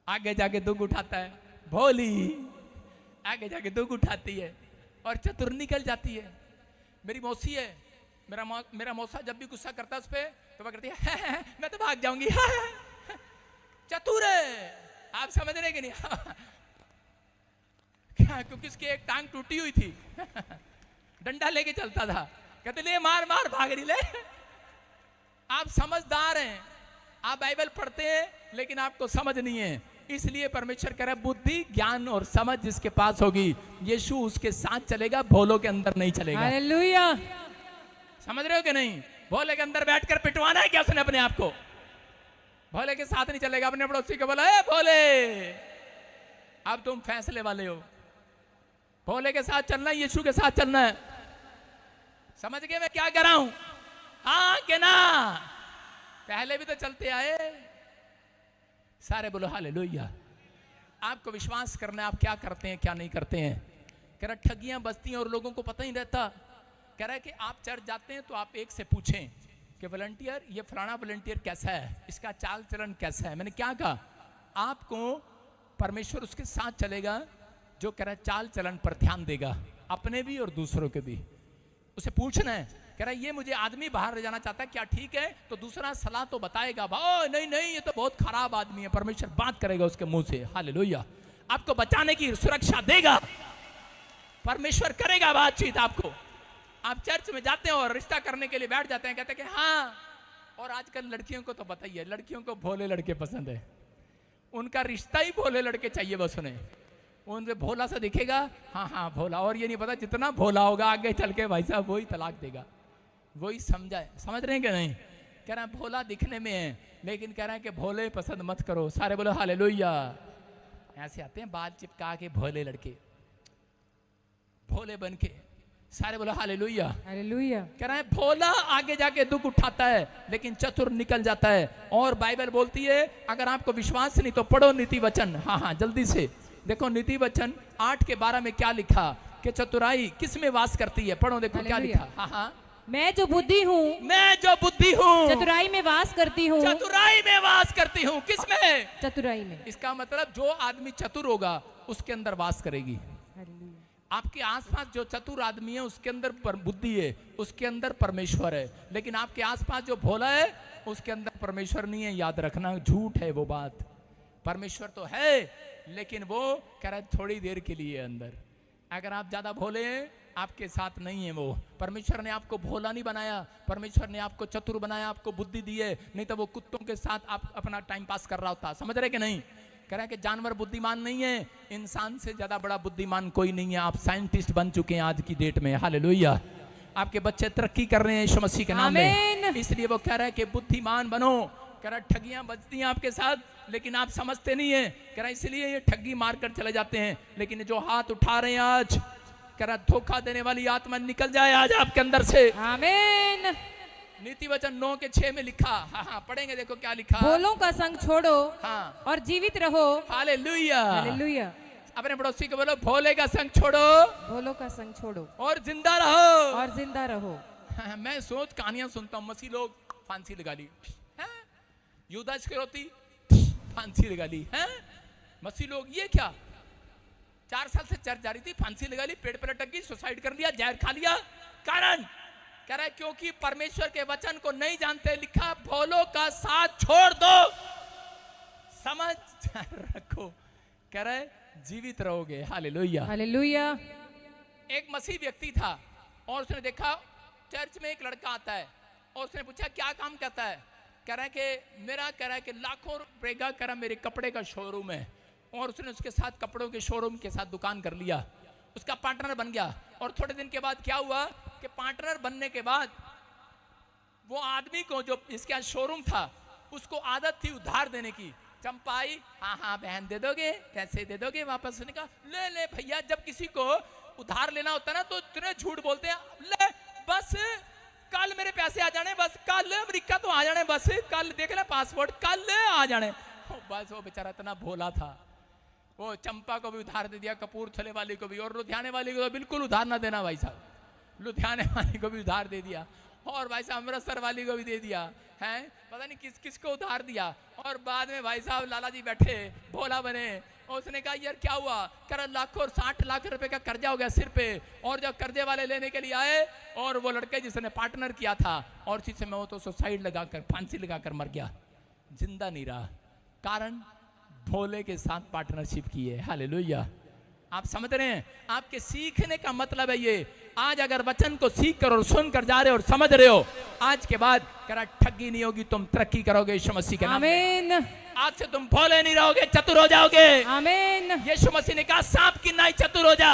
आगे जाके दुख उठाता है, भोली आगे जाके दुख उठाती है और चतुर निकल जाती है। मेरी मौसी है, मेरा मौसा जब भी गुस्सा करता है उस पर तो वह करती है मैं तो भाग जाऊंगी। चतुर है। आप समझ रहे कि नहीं? क्या? क्योंकि उसकी एक टांग टूटी हुई थी। डंडा लेके चलता था। कहते ले मार मार भाग रही ले। आप समझदार हैं, आप बाइबल पढ़ते हैं लेकिन आपको समझ नहीं है। इसलिए परमेश्वर कह रहा है बुद्धि ज्ञान और समझ जिसके पास होगी यीशु उसके साथ चलेगा, भोलों के अंदर नहीं चलेगा। हालेलुया। समझ रहे हो कि नहीं? भोले के अंदर बैठकर पिटवाना है क्या उसने अपने आप को? भोले के साथ नहीं चलेगा। अपने पड़ोसी को बोला ए भोले अब तुम फैसले वाले हो, भोले के साथ चलना है, यीशु के साथ चलना है। समझ गए मैं क्या कर रहा हूं? हाँ कि ना? पहले भी तो चलते आए सारे। बोलो हालेलुया। आपको विश्वास करना है आप क्या करते हैं क्या नहीं करते हैं। कह रहा ठगियां बजती हैं और लोगों को पता ही रहता। कह रहा है कि आप चर्च जाते हैं तो आप एक से पूछें कि वॉलंटियर ये फलाना वॉलंटियर कैसा है, इसका चाल चलन कैसा है। मैंने क्या कहा? आपको परमेश्वर उसके साथ चलेगा जो कह रहा है चाल चलन पर ध्यान देगा, अपने भी और दूसरों के भी। उसे पूछना है, कह रहा है ये मुझे आदमी बाहर ले जाना चाहता है, क्या ठीक है? तो दूसरा सलाह तो बताएगा, भाई नहीं नहीं ये तो बहुत खराब आदमी है। परमेश्वर बात करेगा उसके मुंह से। हालेलुया। आपको बचाने की सुरक्षा देगा, परमेश्वर करेगा बातचीत आपको। आप चर्च में जाते हैं और रिश्ता करने के लिए बैठ जाते हैं, कहते हैं कि हाँ। और आजकल लड़कियों को तो बताइए, लड़कियों को भोले लड़के पसंद है। उनका रिश्ता ही भोले लड़के चाहिए बस उन्हें। उनसे भोला सा दिखेगा, हाँ हाँ भोला। और ये नहीं पता जितना भोला होगा आगे चल के भाई साहब वही तलाक देगा, वही समझाए। समझ रहे हैं कि नहीं? कह रहा है भोला दिखने में है लेकिन कह रहा है कि भोले पसंद मत करो। सारे बोलो हालेलुया। ऐसे आते हैं बाल चिपका के भोले लड़के, भोले बन के। सारे बोलो हालेलुया। हालेलुया। कह रहा है भोला आगे जाके दुख उठाता है लेकिन चतुर निकल जाता है। और बाइबल बोलती है अगर आपको विश्वास नहीं तो पढ़ो नीति वचन। हाँ हाँ जल्दी से देखो नीति वचन 8:12 में क्या लिखा कि चतुराई किस में वास करती है। पढ़ो देखो क्या लिखा। हाँ हाँ मैं जो बुद्धि हूँ, मैं जो बुद्धि हूँ चतुराई में वास करती हूँ। चतुराई में वास करती हूँ। किस में? चतुराई में। इसका मतलब जो आदमी चतुर होगा उसके अंदर वास करेगी। आपके आसपास जो चतुर आदमी है उसके अंदर बुद्धि है, उसके अंदर परमेश्वर है। लेकिन आपके आसपास जो भोला है उसके अंदर परमेश्वर नहीं है। याद रखना, झूठ है वो बात। परमेश्वर तो है लेकिन वो कह रहा है थोड़ी देर के लिए अंदर। अगर आप ज्यादा भोले हैं आपके साथ नहीं है वो। परमेश्वर ने आपको भोला नहीं बनाया, परमेश्वर ने आपको चतुर बनाया, आपको बुद्धि दी है। नहीं तो वो कुत्तों के साथ आप अपना टाइम पास कर रहा होता। समझ रहे कि नहीं? कह रहा है कि जानवर बुद्धिमान नहीं है, इंसान से ज्यादा बड़ा बुद्धिमान कोई नहीं है। आप साइंटिस्ट बन चुके हैं आज की डेट में। हालेलुया। आपके बच्चे तरक्की कर रहे हैं यीशु मसीह के नाम में। इसलिए वो कह रहा है कि बुद्धिमान बनो। कह रहा ठगियां बजती हैं आपके साथ लेकिन आप समझते नहीं है। कह रहा इसलिए ये ठगी मार कर चले जाते हैं। लेकिन जो हाथ उठा रहे हैं आज, कह रहा धोखा देने वाली आत्मा निकल जाए आज आपके अंदर से। आमीन। नीति वचन 9:6 में लिखा। हाँ पढ़ेंगे, देखो क्या लिखा। भोलों का संग छोड़ो हाँ और जीवित रहो। हालेलुया। हालेलुया। अपने पड़ोसी को बोलो भोले का संग छोड़ो, भोलों का संग छोड़ो और जिंदा रहो। और जिंदा रहो। मैं सोच कहानियां सुनता हूँ। मसीह लोग फांसी लगा ली, यूदा इस्करियोती फांसी लगा ली है। मसीह लोग ये क्या, 4 साल से चर्च जा रही थी, फांसी लगा ली, पेड़ पर लटक गई, सुसाइड कर लिया, जहर खा लिया। कारण कह रहा है क्योंकि परमेश्वर के वचन को नहीं जानते। लिखा भोलों का साथ छोड़ दो, समझ रखो। कह रहा है जीवित रहोगे। हालेलुया। हालेलुया। एक मसीह व्यक्ति था और उसने देखा चर्च में एक लड़का आता है और उसने पूछा क्या काम करता है। कह रहा है कि मेरा, कह रहा है कि लाखों रुपए का, कह रहा मेरे कपड़े का शोरूम है। और उसने उसके साथ कपड़ों के शोरूम के साथ दुकान कर लिया, उसका पार्टनर बन गया। और थोड़े दिन के बाद क्या हुआ कि पार्टनर बनने के बाद वो आदमी को जो इसके यहाँ शोरूम था उसको आदत थी उधार देने की। चंपा आई, हाँ बहन दे दोगे, पैसे दे दोगे वापस? उसने कहा ले भैया। जब किसी को उधार लेना होता है ना तो इतने झूठ बोलते हैं, ले बस कल मेरे पैसे आ जाने, बस कल अमेरिका तो आ जाने, बस कल देख ले पासपोर्ट, कल आ जाने। बस वो बेचारा इतना भोला था, वो चंपा को भी उधार दे दिया, कपूरथले वाली को भी, और लुधियाने वाली को तो बिल्कुल उधार ना देना भाई साहब। लुधियाने वाली को भी उधार दे दिया और भाई साहब अमृतसर वाली को भी दे दिया है। पता नहीं किस किस को उधार दिया। और बाद में भाई साहब लाला जी बैठे भोला बने और उसने कहा यार क्या हुआ? कर लाखों और 60 लाख रुपए का कर्जा हो गया सिर पे। और जब कर्जे वाले लेने के लिए आए और वो लड़के जिसने पार्टनर किया था और उसी समय वो तो सुसाइड लगाकर, फांसी लगाकर मर गया, जिंदा नहीं रहा। कारण भोले के साथ पार्टनरशिप की है। हालेलुया। आप समझ रहे हैं? आपके सीखने का मतलब है ये। आज अगर वचन को सीख कर और सुन कर जा रहे हो और समझ रहे हो, आज के बाद करा ठगी नहीं होगी, तुम तरक्की करोगे यीशु मसीह के नाम में। आज से तुम भोले नहीं रहोगे, चतुर हो जाओगे। आमीन। यीशु मसीह ने कहा सांप की नाई चतुर हो जा।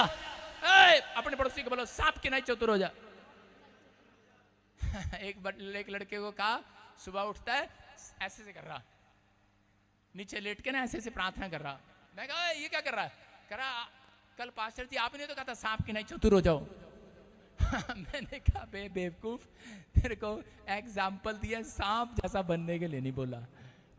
अपने पड़ोसी को बोलो सांप की नाई चतुर हो जा। एक लड़के को कहा, सुबह उठता है ऐसे से कर रहा, नीचे लेट के ना ऐसे से प्रार्थना कर रहा। मैं कहा ये क्या कर रहा है? कह रहा कल पास्टर जी आपने तो कहा था सांप की नहीं चतुर हो जाओ। मैंने कहा बेवकूफ, तेरे को एग्जाम्पल दिया, सांप जैसा बनने के लिए नहीं बोला।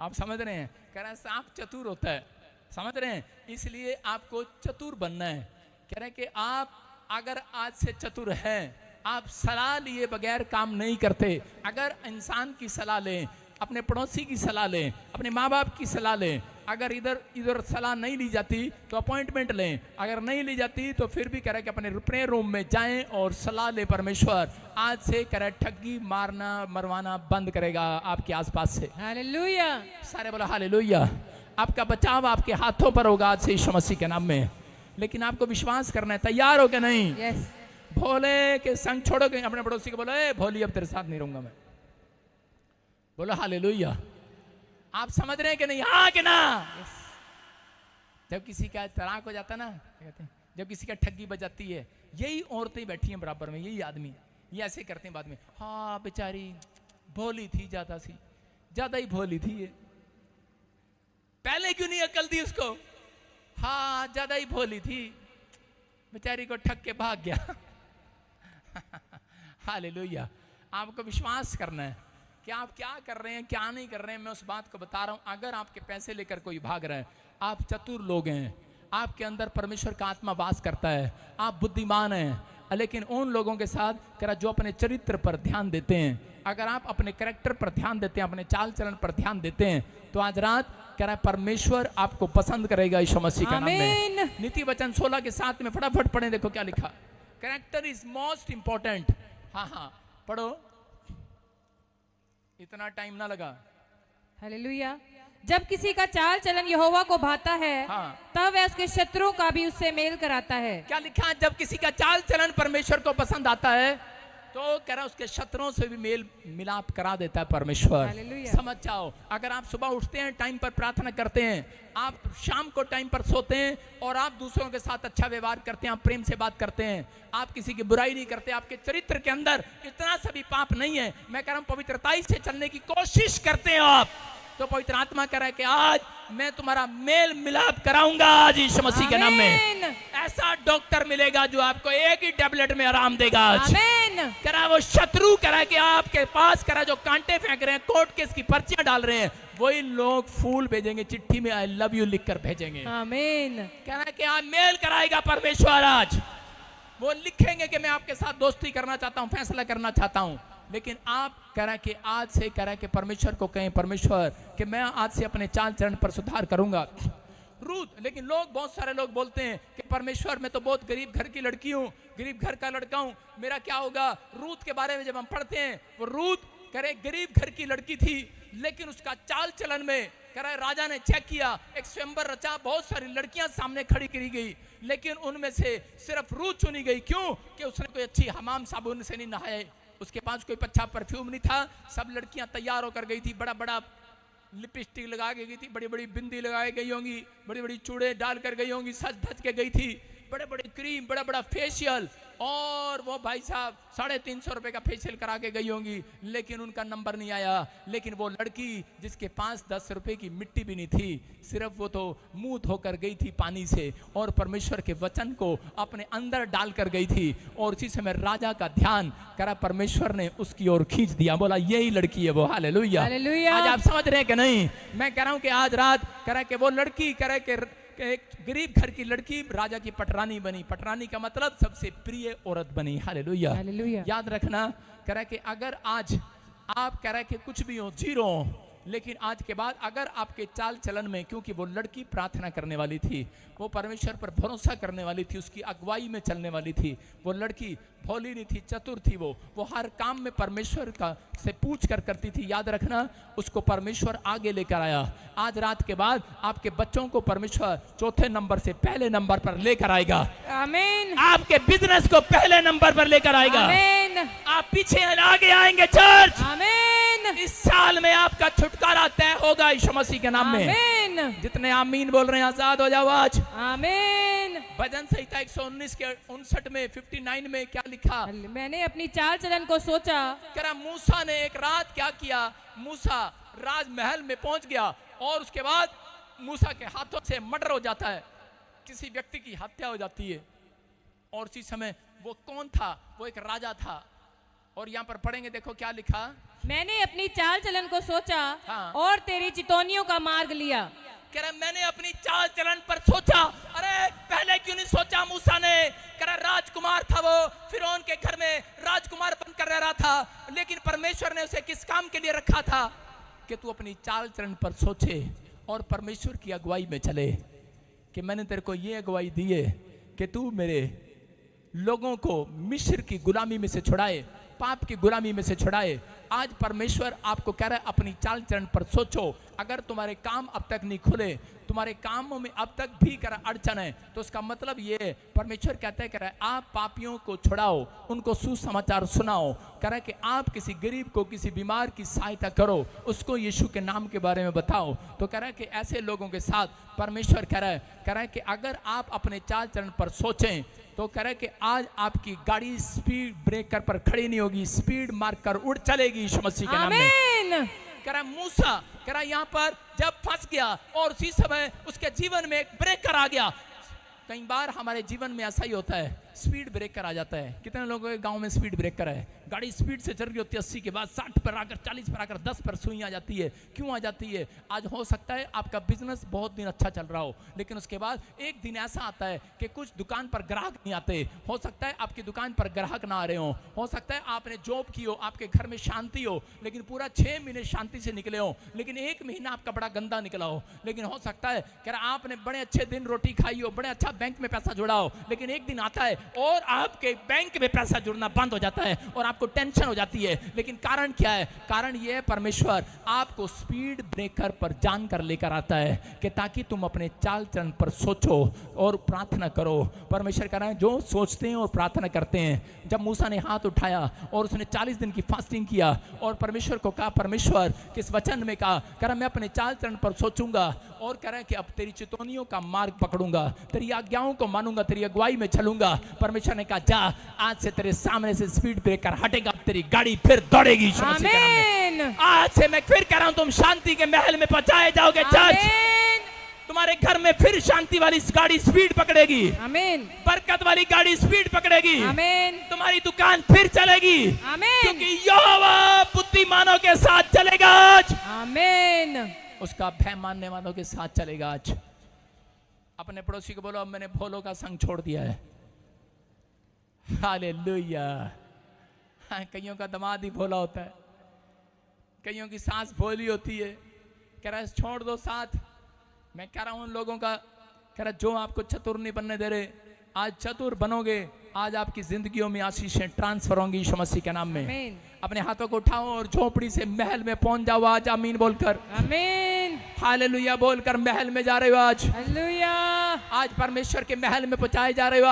आप समझ रहे हैं? कह रहा है सांप चतुर होता है, समझ रहे हैं? इसलिए आपको चतुर बनना है। कह रहे हैं कि आप अगर आज से चतुर हैं, आप सलाह लिए बगैर काम नहीं करते। अगर इंसान की सलाह लें, अपने पड़ोसी की सलाह लें, अपने माँ बाप की सलाह लें, अगर इधर सलाह नहीं ली जाती तो अपॉइंटमेंट लें, अगर नहीं ली जाती तो फिर भी कह रहा है कि अपने प्रेयर रूम में जाएं और सलाह लें। परमेश्वर आज से कह रहा है ठगी मारना मरवाना बंद करेगा आपके आसपास से। हालेलुया। सारे बोलो हालेलुया। आपका बचाव आपके हाथों पर होगा आज से यीशु मसीह के नाम में। लेकिन आपको विश्वास करना है, तैयार हो क्या? नहीं। yes. भोले के संग छोड़ोगे। अपने पड़ोसी को बोलो ए भोली अब तेरे साथ नहीं रहूंगा मैं। बोलो हालेलुया। आप समझ रहे हैं कि नहीं? हाँ कि ना? जब किसी का तलाक हो जाता ना, कहते हैं जब किसी का ठगी बजाती है, यही औरतें बैठी हैं बराबर में, यही आदमी ये ऐसे करते हैं बाद में, हाँ बेचारी भोली थी, ज्यादा ही भोली थी ये, पहले क्यों नहीं अकल दी उसको? हाँ ज्यादा ही भोली थी, बेचारी को ठग के भाग गया। हालेलुया। आपको विश्वास करना है कि आप क्या कर रहे हैं, क्या नहीं कर रहे हैं। मैं उस बात को बता रहा हूं। अगर आपके पैसे लेकर कोई भाग रहा है, आप चतुर लोग हैं, आपके अंदर परमेश्वर का आत्मा वास करता है, आप बुद्धिमान हैं। लेकिन उन लोगों के साथ करा जो अपने चरित्र पर ध्यान देते हैं, अगर आप अपने कैरेक्टर पर ध्यान देते हैं, अपने चाल चलन पर ध्यान देते हैं, तो आज रात कह रहा है परमेश्वर आपको पसंद करेगा यीशु मसीह के नाम में। आमीन। नीति वचन 16 के 7 में फटाफट पढ़े, देखो क्या लिखा। Character is most important. हाँ पढ़ो, इतना टाइम ना लगा। हालेलुया। जब किसी का चाल चलन यहोवा को भाता है, हाँ। तब वह उसके शत्रुओं का भी उससे मेल कराता है। क्या लिखा है? जब किसी का चाल चलन परमेश्वर को पसंद आता है, तो कह रहा उसके शत्रुओं से भी मेल मिलाप करा देता है परमेश्वर। हालेलुया। समझ जाओ, अगर आप सुबह उठते हैं, टाइम पर प्रार्थना करते हैं, आप शाम को टाइम पर सोते हैं, और आप दूसरों के साथ अच्छा व्यवहार करते हैं, आप प्रेम से बात करते हैं, आप किसी की बुराई नहीं करते, आपके चरित्र के अंदर इतना सभी पाप नहीं है, मैं कह रहा हूं पवित्रता से चलने की कोशिश करते हैं आप, तो पवित्र आत्मा कह रहा है कि आज मैं तुम्हारा मेल मिलाप कराऊंगा आज यीशु मसीह के नाम में। ऐसा डॉक्टर मिलेगा जो आपको एक ही टैबलेट में आराम देगा आज। आमीन। कह रहा है वो शत्रु कह रहा है कि आपके पास कह रहा है जो कांटे फेंक रहे हैं, कोर्ट केस की पर्चियां डाल रहे हैं, वही लोग फूल भेजेंगे, चिट्ठी में आई लव यू लिखकर भेजेंगे। आमीन। कह रहा है कि आप मेल कराएगा परमेश्वर आज। वो लिखेंगे कि मैं आपके साथ दोस्ती करना चाहता हूं, फैसला करना चाहता हूं, लेकिन आप कह रहा है कि आज से कह रहा है कि परमेश्वर को कहें, परमेश्वर कि मैं आज से अपने चाल चरण पर सुधार करूंगा। रूथ, लेकिन लोग, बहुत सारे लोग बोलते हैं कि परमेश्वर मैं तो बहुत गरीब घर की लड़की हूं, गरीब घर का लड़का हूं, मेरा क्या होगा। रूथ के बारे में जब हम पढ़ते हैं, वो रूथ कह रहे गरीब घर की लड़की थी, लेकिन उसका चाल चलन में कह रहा है राजा ने चेक किया, एक स्वयंवर रचा, बहुत सारी लड़कियां सामने खड़ी करी गई, लेकिन उनमें से सिर्फ रूथ चुनी गई। क्यों? कि उसने कोई अच्छी हमाम साबुन से नहीं नहाए, उसके पास कोई अच्छा परफ्यूम नहीं था, सब लड़कियां तैयार होकर गई थी, बड़ा बड़ा लिपस्टिक लगा के गई थी, बड़ी बड़ी बिंदी लगाई गई होंगी, बड़ी बड़ी चूड़े डाल कर गई होंगी, सज धज के गई थी, बड़े बड़े क्रीम, बड़ा बड़ा फेशियल, और वो भाई साहब 350 रुपए का फेशियल करा के गई होंगी, लेकिन उनका नंबर नहीं आया। लेकिन वो लड़की जिसके पास 10 रुपए की मिट्टी भी नहीं थी, सिर्फ वो तो मुंह धोकर गई थी पानी से, और परमेश्वर के वचन को अपने अंदर डाल कर गई थी, और उसी समय राजा का ध्यान करा परमेश्वर ने उसकी ओर खींच दिया। बोला यही लड़की है वो। हालेलुया। हालेलुया। आज आप समझ रहे हैं कि नहीं? मैं कह रहा हूं कि आज रात कह रहा है कि वो लड़की कह रहा है कि एक गरीब घर की लड़की राजा की पटरानी बनी। पटरानी का मतलब सबसे प्रिय औरत बनी। हालेलुया। हालेलुया। याद रखना, कह रहा है कि अगर आज आप कह रहे हैं कि कुछ भी हो, जीरो, लेकिन आज के बाद अगर आपके चाल चलन में, क्योंकि वो लड़की प्रार्थना करने वाली थी, वो परमेश्वर पर भरोसा करने वाली थी, उसकी अगुवाई में चलने वाली थी, वो लड़की भोली नहीं थी, चतुर थी, वो हर काम में परमेश्वर का से पूछ कर करती थी। याद रखना, उसको परमेश्वर आगे लेकर आया। आज रात के बाद आपके बच्चों को परमेश्वर चौथे नंबर से पहले नंबर पर लेकर आएगा। आमीन। आपके बिजनेस को पहले नंबर पर लेकर आएगा। आमीन। आप पीछे आगे आएंगे चर्च। आमीन। इस साल में आपका छुटकारा तय होगा यीशु मसीह के नाम में। आमीन। जितने आमीन बोल रहे हैं आजाद हो जाओ आज। आमीन। भजन संहिता 119 के 59 में 59 में क्या लिखा? मैंने अपनी चाल चलन को सोचा। कह रहा मूसा ने एक रात क्या किया, मूसा राजमहल में पहुंच गया, और उसके बाद मूसा के हाथों से मर्डर हो जाता है, किसी व्यक्ति की हत्या हो जाती है। और उसी समय वो कौन था? वो एक राजा था। और यहाँ पर पढ़ेंगे, देखो क्या लिखा। मैंने अपनी चाल चलन को सोचा, हाँ। और तेरी चितौनियों का मार्ग लिया। कह रहा मैंने अपनी चाल चलन पर सोचा। अरे पहले क्यों नहीं सोचा मूसा ने? कह रहा राजकुमार था वो, फिरौन के घर में राजकुमार बनकर रह रहा था, लेकिन परमेश्वर ने उसे किस काम के लिए रखा था? कि तू अपनी चाल चलन पर सोचे और परमेश्वर की अगुवाई में चले। कि मैंने तेरे को ये अगुवाई दी है कि तू मेरे लोगों को मिस्र की गुलामी में से छुड़ाए, पाप की गुलामी में से छुड़ाए। आज परमेश्वर आपको कह रहा है अपनी चाल चरण पर सोचो। अगर तुम्हारे काम अब तक नहीं खुले, तुम्हारे कामों में अब तक भी कर अड़चन है, तो उसका मतलब ये है, परमेश्वर कहता है, कह रहा है आप पापियों को छुड़ाओ, उनको सुसमाचार सुनाओ। कह रहा है कि आप किसी गरीब को, किसी बीमार की सहायता करो, उसको यीशु के नाम के बारे में बताओ। तो कह रहा है कि ऐसे लोगों के साथ परमेश्वर कह रहा है कि अगर आप अपने चाल चरण पर सोचें, तो कह रहा है कि आज आपकी गाड़ी स्पीड ब्रेकर पर खड़ी नहीं होगी, स्पीड मार कर उड़ चलेगी यीशु मसीह के नाम में। आमीन। कह रहा मूसा, कह रहा यहाँ पर जब फंस गया और उसी समय उसके जीवन में एक ब्रेकर आ गया। कई बार हमारे जीवन में ऐसा ही होता है, स्पीड ब्रेकर आ जाता है। कितने लोगों के गांव में स्पीड ब्रेकर है? गाड़ी स्पीड से चल रही होती है 80 के बाद 60 पर आकर 40 पर आकर 10 पर सुई आ जाती है। क्यों आ जाती है? आज हो सकता है आपका बिजनेस बहुत दिन अच्छा चल रहा हो, लेकिन उसके बाद एक दिन ऐसा आता है कि कुछ दुकान पर ग्राहक नहीं आते। हो सकता है आपकी दुकान पर ग्राहक ना आ रहे हो सकता है आपने जॉब की हो, आपके घर में शांति हो, लेकिन पूरा 6 महीने शांति से निकले हो, लेकिन 1 महीना आपका बड़ा गंदा निकला हो। लेकिन हो सकता है कि आपने बड़े अच्छे दिन रोटी खाई हो, बड़े अच्छा बैंक में पैसा जुड़ा हो, लेकिन एक दिन आता है और आपके बैंक में पैसा जुड़ना बंद हो जाता है और आपको टेंशन हो जाती है। लेकिन कारण क्या है? कारण ये है परमेश्वर आपको स्पीड ब्रेकर पर जानकर लेकर आता है कि ताकि तुम अपने चाल चलन पर सोचो और प्रार्थना करो। परमेश्वर कह रहा है जो सोचते हैं और प्रार्थना करते हैं। जब मूसा ने हाथ उठाया और उसने 40 दिन की फास्टिंग किया और परमेश्वर को कहा, परमेश्वर किस वचन में कहा, कह रहा मैं अपने चाल चलन पर सोचूंगा और कह रहा है कि अब तेरी चितौनियों का मार्ग पकड़ूंगा, तेरी आज्ञाओं को मानूंगा, तेरी अगुवाई में चलूंगा। परमेश्वर ने कहा जा, आज से तेरे सामने से स्पीड ब्रेकर हटेगा, तेरी गाड़ी फिर दौड़ेगी। आमीन। आज से मैं फिर कह रहा हूं तुम शांति के महल में पहुंचाए जाओगे। चर्च तुम्हारे घर में फिर शांति वाली गाड़ी स्पीड पकड़ेगी। आमीन। बरकत वाली गाड़ी स्पीड पकड़ेगी। आमीन। तुम्हारी दुकान फिर चलेगी। आमीन। क्योंकि यहोवा बुद्धिमानों के साथ चलेगा आज। आमीन। उसका भय मानने वालों के साथ चलेगा आज। अपने पड़ोसी को बोलो अब मैंने भोलों का संग छोड़ दिया है। हालेलुया। हाँ, कईयों का दामाद ही भोला होता है, कईयों की सास भोली होती है। कह रहा है छोड़ दो साथ। मैं कह रहा हूं उन लोगों का, कह रहा जो आपको चतुर नहीं बनने दे रहे, आज चतुर बनोगे। आज आपकी जिंदगियों में आशीषें ट्रांसफर होंगी यीशु मसीह के नाम में। आमीन। अपने हाथों को उठाओ और झोपड़ी से महल में पहुंच जाओ आज। आमीन बोलकर, आमीन। हालेलुया बोलकर महल में जा रहे हो आज। हालेलुया। आज परमेश्वर के महल में पहुंचाए जा रहे हो।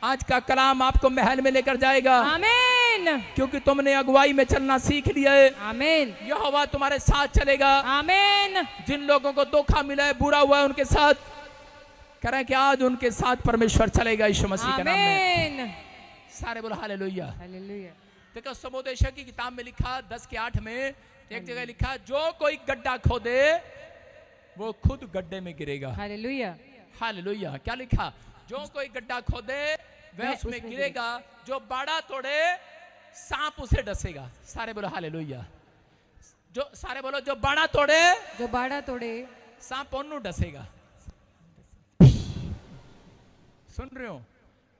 आज का कलाम आपको महल में लेकर जाएगा। आमीन। क्योंकि तुमने अगुवाई में चलना सीख लिया है। आमीन। यहोवा तुम्हारे साथ चलेगा। आमीन। जिन लोगों को धोखा मिला है, बुरा हुआ है, उनके साथ कह रहा है कि आज उनके साथ परमेश्वर चलेगा यीशु मसीह के नाम में। आमीन। सारे बोलो हालेलुया। हालेलुया। देखो सबोदेशक की किताब में लिखा 10:8 में एक जगह लिखा जो कोई गड्ढा खोदे वो खुद गड्ढे में गिरेगा। हालेलुया। हालेलुया। क्या लिखा? जो कोई गड्ढा खोदे वह उसमें गिरेगा, जो बाड़ा तोड़े सांप उसे डसेगा। सारे बोलो हालेलुया। जो सारे बोलो जो बाड़ा तोड़े, जो बाड़ा तोड़े सांप ओनू डसेगा। सुन रहे हो?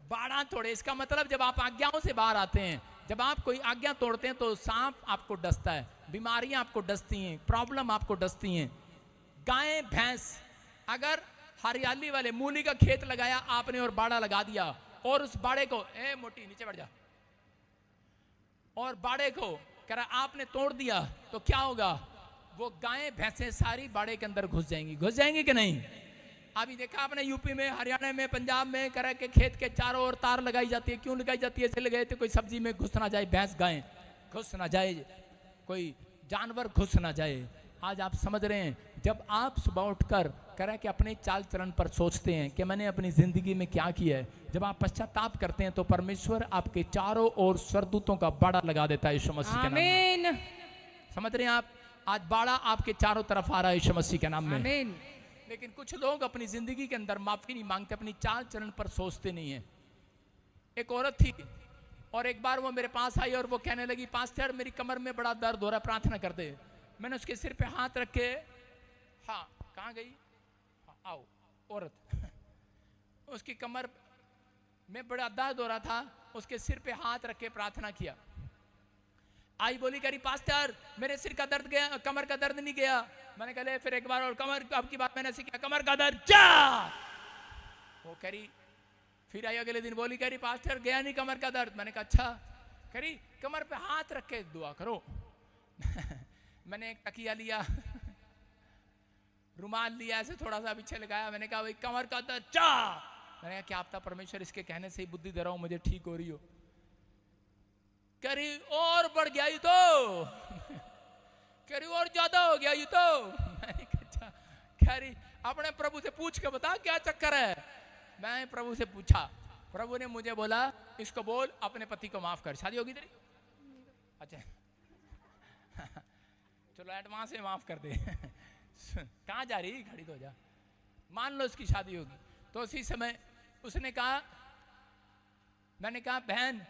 बाड़ा तोड़े, इसका मतलब जब आप आज्ञाओं से बाहर आते हैं, जब आप कोई आज्ञा तोड़ते हैं तो सांप आपको डसता है, बीमारियां आपको डसती हैं, प्रॉब्लम आपको डसती हैं। गाय भैंस, अगर हरियाली वाले मूली का खेत लगाया आपने और बाड़ा लगा दिया और उस बाड़े को ए मोटी नीचे बैठ जा, और बाड़े को कह रहा आपने तोड़ दिया तो क्या होगा? वो गायें भैंसें सारी बाड़े के अंदर घुस जाएंगी कि नहीं? अभी देखा आपने यूपी में, हरियाणा में, पंजाब में कह रहा के खेत के चारों ओर तार लगाई जाती है। क्यों लगाई जाती है? इसलिए लगाई तो कोई सब्जी में घुस ना जाए, भैंस गाय घुस ना जाए, कोई जानवर घुस ना जाए। आज आप समझ रहे हैं, जब आप सुबह उठकर कह रहा है कि अपने चाल चलन पर सोचते हैं कि मैंने अपनी जिंदगी में क्या किया है, जब आप पश्चाताप करते हैं तो परमेश्वर आपके चारों ओर स्वर्गदूतों का बाड़ा लगा देता है यीशु मसीह के नाम में। आमीन। समझ रहे हैं आप? आज बाड़ा आपके चारों तरफ आ रहा है यीशु मसीह के नाम में। आमीन। लेकिन कुछ लोग अपनी जिंदगी के अंदर माफी नहीं मांगते, अपनी चाल चलन पर सोचते नहीं है। एक औरत थी और एक बार वो मेरे पास आई और वो कहने लगी, पास्टर मेरी कमर में बड़ा दर्द हो रहा है, प्रार्थना कर दे। मैंने उसके सिर पे हाथ रख के, हाँ कहाँ गई? हाँ, आओ औरत उसकी कमर में बड़ा दर्द हो रहा था, उसके सिर पे हाथ रख के प्रार्थना किया। आई बोली करी पास्टर मेरे सिर का दर्द गया, कमर का दर्द नहीं गया। मैंने कहा फिर एक बार और कमर, अब की बात मैंने सीखा कमर का दर्द जा। वो करी फिर आई अगले दिन बोली करी पास्टर गया नहीं कमर का दर्द। मैंने कहा अच्छा। करी कमर पे हाथ रख के दुआ करो। मैंने एक तकिया लिया, रुमाल लिया, ऐसे थोड़ा सा पीछे लगाया। मैंने कहा भाई कमर का दर्द जा। मैंने कहा क्या आपका परमेश्वर इसके कहने से ही बुद्धि दे रहा हूं, मुझे ठीक हो रही हो। करी और बढ़ गया ये तो, करी और ज्यादा हो गया ये तो। मैंने कहा करी अपने प्रभु से पूछ के बता क्या चक्कर है। मैं प्रभु से पूछा, प्रभु ने मुझे बोला इसको बोल अपने पति को माफ कर। शादी होगी तेरी? अच्छा चलो एडवांस में माफ कर दे। कहाँ जा रही? खड़ी तो जा। मान लो इसकी शादी होगी। तो उसी समय उसने कहा मैंने कहा बहन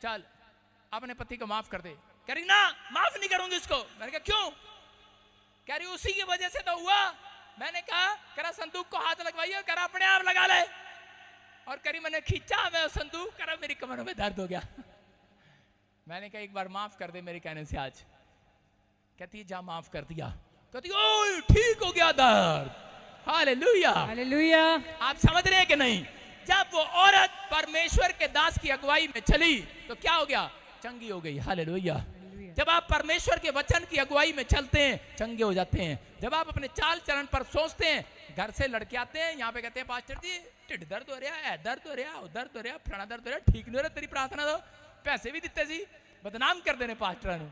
चल अपने पति को माफ कर दे। कह रही ना माफ नहीं करूंगी उसको। मैंने कहा क्यों? कह रही उसी की वजह से तो हुआ। मैंने कहा करा संदूक को हाथ लगवाइए, करा अपने आप लगा ले। और करी मैंने खींचा मैं संदूक, करा मेरी कमर में दर्द हो गया। मैंने कहा एक बार माफ कर दे मेरे कहने से आज। कहती है जा माफ कर दिया। कहती ओए ठीक हो गया दर्द। Hallelujah hallelujah. आप समझ रहे हैं कि नहीं? जब वो औरत परमेश्वर के दास की अगुवाई में चली तो क्या हो गया? चंगी हो गई। हालेलुया। जब आप परमेश्वर के वचन की अगुवाई में चलते हैं चंगे हो जाते हैं। जब आप अपने चाल चलन पर सोचते हैं, घर से लड़के आते हैं यहाँ पे कहते हैं पास्टर जी टिड दर्द हो रहा है, दर्द हो रहा है, दर्द हो रहा है, फलाना दर्द हो रहा है, ठीक नहीं हो रहा तेरी प्रार्थना तो पैसे भी दिते सी बदनाम कर देने पास्टर ने।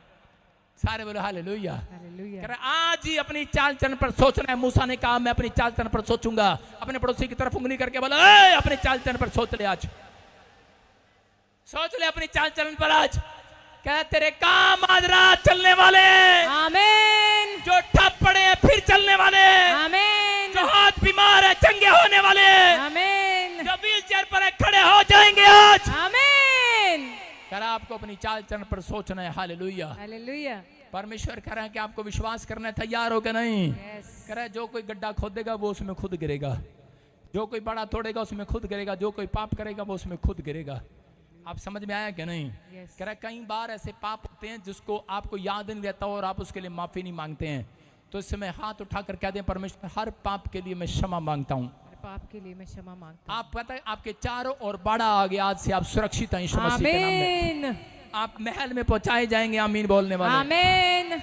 सारे बोले हालेलुया। कह रहे आज ही अपनी चाल चलन पर सोचना है। मूसा ने कहा मैं अपनी चाल चलन पर सोचूंगा। अपने पड़ोसी की तरफ उंगली करके बोला अपने चाल चलन पर सोच ले, आज सोच ले अपनी चाल चलन पर। आज क्या तेरे काम आज रात चलने वाले हैं। आमीन। जो ठप पड़े हैं फिर चलने वाले हैं। आमीन। जो हाथ बीमार है चंगे होने वाले हैं। आमीन। जो व्हील चेयर पर है खड़े हो जाएंगे आज। आमीन। कह रहा आपको अपनी चाल चलन पर सोचना है। Hallelujah hallelujah. परमेश्वर कह रहा है कि आपको विश्वास करना है। तैयार हो क्या नहीं? कह रहा है जो कोई गड्ढा खोदेगा वो उसमें खुद गिरेगा, जो कोई बड़ा तोड़ेगा उसमें खुद गिरेगा, जो कोई पाप करेगा वो उसमें खुद गिरेगा। आप समझ में आया क्या नहीं? कह रहा है कई बार ऐसे पाप होते हैं जिसको आपको याद नहीं रहता और आप उसके लिए माफी नहीं मांगते हैं। तो इस समय हाथ उठाकर कह दें परमेश्वर हर पाप के लिए मैं क्षमा मांगता हूँ। पाप के लिए मैं क्षमा मांगता हूँ। आप पता है आपके चारों ओर बाड़ा आ गया, आज से आप सुरक्षित हैं यीशु मसीह के नाम में। आमीन। आप महल में पहुंचाए जाएंगे। आमीन बोलने वाले। आमीन।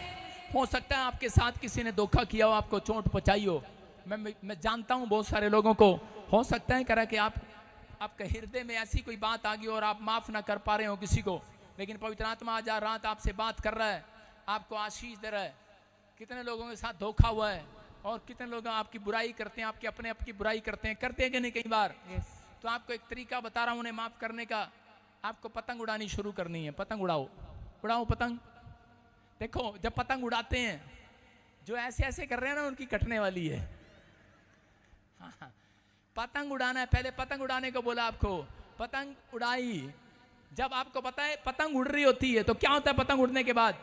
हो सकता है आपके साथ किसी ने धोखा किया हो, आपको चोट पहुंचाई हो। मैं जानता हूं बहुत सारे लोगों को। हो सकता है करा कि आपके हृदय में ऐसी कोई बात आ गई और आप माफ ना कर पा रहे हो किसी को, लेकिन पवित्र आत्मा आज रात आपसे बात कर रहा है, आपको आशीष दे रहा है। कितने लोगों के साथ धोखा हुआ है और कितने लोग आपकी बुराई करते हैं, आपके अपने आप की बुराई करते हैं कि नहीं कई बार। तो आपको एक तरीका बता रहा हूं उन्हें माफ करने का। आपको पतंग उड़ानी शुरू करनी है। पतंग उड़ाओ, उड़ाओ पतंग। देखो जब पतंग उड़ाते हैं जो ऐसे ऐसे कर रहे हैं ना उनकी कटने वाली है। हाँ, पतंग उड़ाना है। पहले पतंग उड़ाने को बोला आपको, पतंग उड़ाई। जब आपको पता है पतंग उड़ रही होती है तो क्या होता है पतंग उड़ने के बाद?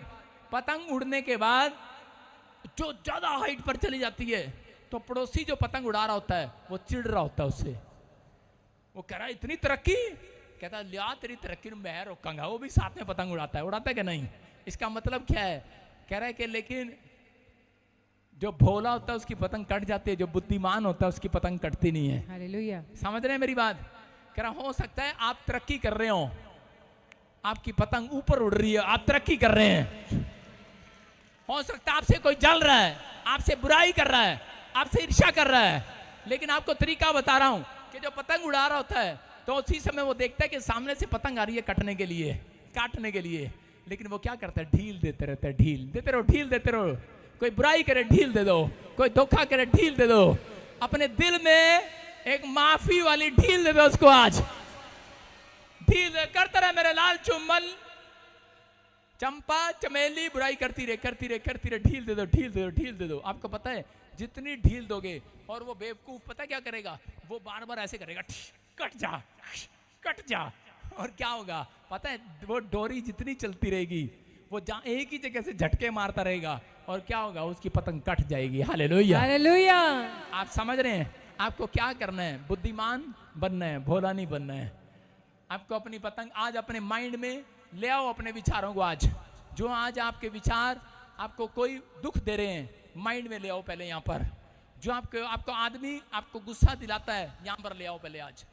पतंग उड़ने के बाद जो ज्यादा हाइट पर चली जाती है तो पड़ोसी जो पतंग उड़ा रहा होता है वो चिढ़ रहा होता है उससे। वो कह रहा है इतनी तरक्की, कहता है लिया तेरी तरक्की मैं रोकांगा। वो भी साथ में पतंग उड़ाता है। उड़ाता है कि नहीं? इसका मतलब क्या है? कह रहा है कि लेकिन जो भोला होता है उसकी पतंग कट जाती है, जो बुद्धिमान होता है उसकी पतंग कटती नहीं है। हालेलुया। समझ रहे हैं मेरी बात? कह रहा हो सकता है आप तरक्की कर रहे हो, आपकी पतंग ऊपर उड़ रही है, आप तरक्की कर रहे हैं। हो सकता है आपसे कोई जल रहा है, आपसे बुराई कर रहा है, आपसे ईर्ष्या कर रहा है, लेकिन आपको तरीका बता रहा हूं कि जो पतंग उड़ा रहा होता है तो उसी समय वो देखता है कि सामने से पतंग आ रही है कटने के लिए, काटने के लिए, लेकिन वो क्या करता है? ढील देते रहता है। ढील देते रहो, ढील देते रहो। कोई बुराई करे ढील दे दो, कोई धोखा करे ढील दे दो। अपने दिल में एक माफी वाली ढील दे दो उसको। आज ढील करता रहे मेरे लाल चुम्बल चंपा चमेली, बुराई करती रहे करती रहे करती रहे। ढील दे दो, ढील दे दो, ढील दे दो। आपको पता है जितनी ढील दोगे और वो बेवकूफ पता क्या करेगा? वो बार बार ऐसे करेगा, कट जा कट जा। और क्या होगा पता है? वो डोरी जितनी चलती रहेगी वो एक ही जगह से झटके मारता रहेगा और क्या होगा? उसकी पतंग कट जाएगी। Hallelujah hallelujah. आप समझ रहे हैं? आपको क्या करना है? बुद्धिमान बनना है, भोला नहीं बनना है। आपको अपनी पतंग आज अपने माइंड में ले आओ, अपने विचारों को। आज जो आज आपके विचार आपको कोई दुख दे रहे हैं माइंड में ले आओ पहले। यहाँ पर जो आपको आदमी आपको गुस्सा दिलाता है यहाँ पर ले आओ पहले। आज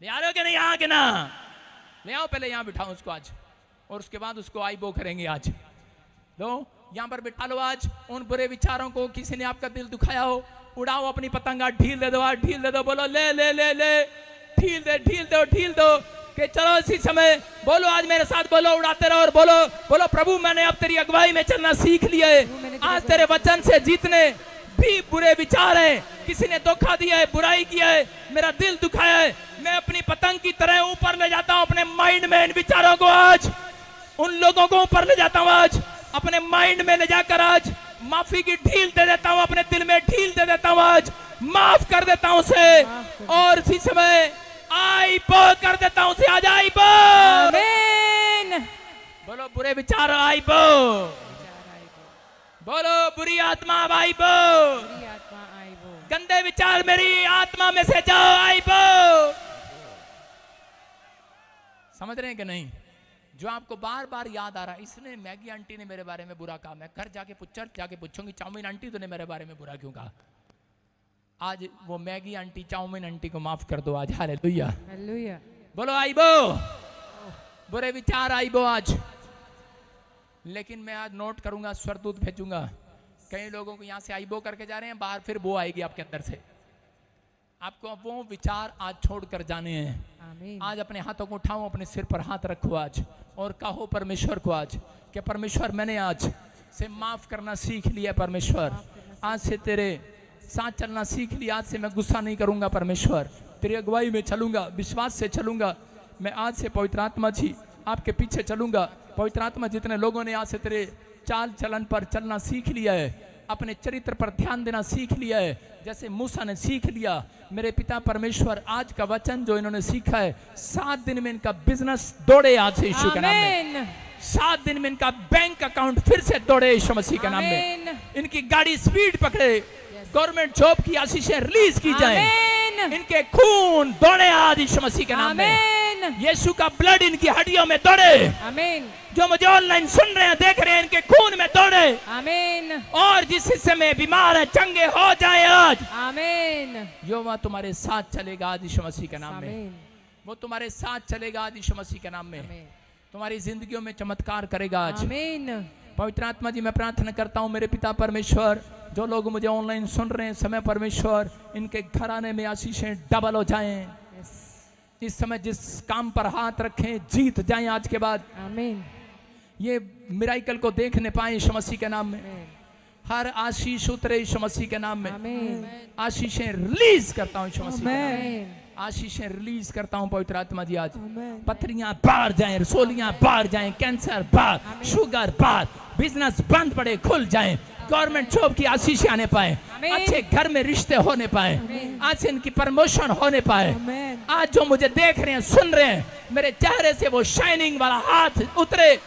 ले आ रहे हो कि नहीं? यहाँ के ना ले आओ पहले, यहाँ बिठाओ उसको आज, और उसके बाद उसको आई बो करेंगे। आज लो यहाँ पर बिठा लो। आज उन बुरे विचारों को, किसी ने आपका दिल दुखाया हो, उड़ाओ अपनी पतंग। आज ढील दे दो, आज ढील दे दो। बोलो ले ले ले ले, ढील दे, ढील दो, ढील दो। कि चलो इसी समय बोलो, आज मेरे साथ बोलो, उड़ाते रहो और बोलो बोलो प्रभु मैंने अब तेरी अगुवाई में चलना सीख लिया है। आज तेरे वचन से जीतने भी बुरे विचार है, किसी ने धोखा दिया है, बुराई किया है, मेरा दिल दुखाया है, मैं अपनी पतंग की तरह ऊपर ले जाता हूं अपने माइंड में इन विचारों को। आज उन लोगों को ऊपर ले जाता हूं, आज अपने माइंड में ले जाकर आज माफी की ढील दे देता हूं, अपने दिल में ढील दे देता हूं, आज माफ कर देता हूं उसे। और इसी समय आइबो कर देता हूं से आज आइबो। आमीन। बोलो बुरे विचार आइबो। बोलो बुरी आत्मा आइबो। गंदे विचार मेरी आत्मा में से जाओ आइबो। समझ रहे हैं कि नहीं? जो आपको बार बार याद आ रहा है, इसने मैगी आंटी ने मेरे बारे में बुरा कहा, मैं घर जाके चर्च जाके पूछूंगी चाउमीन आंटी तूने मेरे बारे में बुरा क्यों कहा। आज वो मैगी आंटी चाउमीन आंटी को माफ कर दो आज। Hallelujah hallelujah. बोलो आइबो। बुरे विचार आइबो आज। लेकिन मैं आज नोट करूंगा, स्वरदूत भेजूंगा। कई लोगों को यहां से आइबो करके जा रहे हैं, बाहर फिर वो आएगी आपके अंदर से। आपको वो विचार आज छोड़कर जाने हैं। आमीन। आज अपने हाथों को उठाओ, अपने सिर पर हाथ रखो आज और कहो परमेश्वर को आज कि परमेश्वर मैंने आज से माफ करना सीख लिया। परमेश्वर आज से तेरे साथ चलना सीख लिया। आज से मैं गुस्सा नहीं करूंगा परमेश्वर, तेरी अगुवाई में चलूंगा, विश्वास से चलूंगा। मैं आज से पवित्र आत्मा जी आपके पीछे चलूंगा। पवित्र आत्मा जितने लोगों ने आज से तेरे चाल चलन पर चलना सीख लिया है, अपने चरित्र पर ध्यान देना सीख लिया है, जैसे मूसा ने सीख लिया। मेरे पिता परमेश्वर आज का वचन जो इन्होंने सीखा है, 7 दिन में इनका बिजनेस दौड़े आज से यीशु के नाम में। 7 दिन में इनका बैंक अकाउंट फिर से दौड़े यीशु मसीह के नाम में। इनकी गाड़ी स्पीड पकड़े, गवर्नमेंट जॉब की आशीषें रिलीज की जाए, इनके खून दौड़े आज यीशु मसीह के नाम में। यीशु का ब्लड इनकी हड्डियों में दौड़े। आमीन। जो मुझे ऑनलाइन सुन रहे हैं, देख रहे हैं, इनके खून में दौड़े। आमीन। और जिस हिस्से में बीमार है चंगे हो जाए आज। आमीन। यहोवा तुम्हारे साथ चलेगा आज यीशु मसीह के नाम में। वो तुम्हारे साथ चलेगा आज यीशु मसीह के नाम में। तुम्हारी जिंदगियों में चमत्कार करेगा आज। आमीन। पवित्र आत्मा जी मैं प्रार्थना करता हूँ मेरे पिता परमेश्वर, जो लोग मुझे ऑनलाइन सुन रहे हैं समय परमेश्वर, इनके घराने में आशीषें डबल हो जाएं। इस समय जिस काम पर हाथ रखें जीत जाएं आज के बाद। आमीन। ये मिराइकल को देखने पाए यीशु मसीह के नाम में। हर आशीष उतरे यीशु मसीह के नाम में। आमीन। आशीषें रिलीज करता हूँ यीशु मसीह के नाम में। आमीन। आशीषें रिलीज करता हूँ पवित्र आत्मा जी आज। पथरियां बाहर जाएं, रसोलियां बाहर जाएं, कैंसर बाहर, शुगर बाहर, बिजनेस बंद पड़े खुल जाएं, गवर्नमेंट जॉब की आशीषें आने पाए, अच्छे घर में रिश्ते होने पाए, आज से इनकी प्रमोशन होने पाए। आज जो मुझे देख रहे हैं सुन रहे हैं, मेरे चेहरे से वो शाइनिंग वाला हाथ उतरे,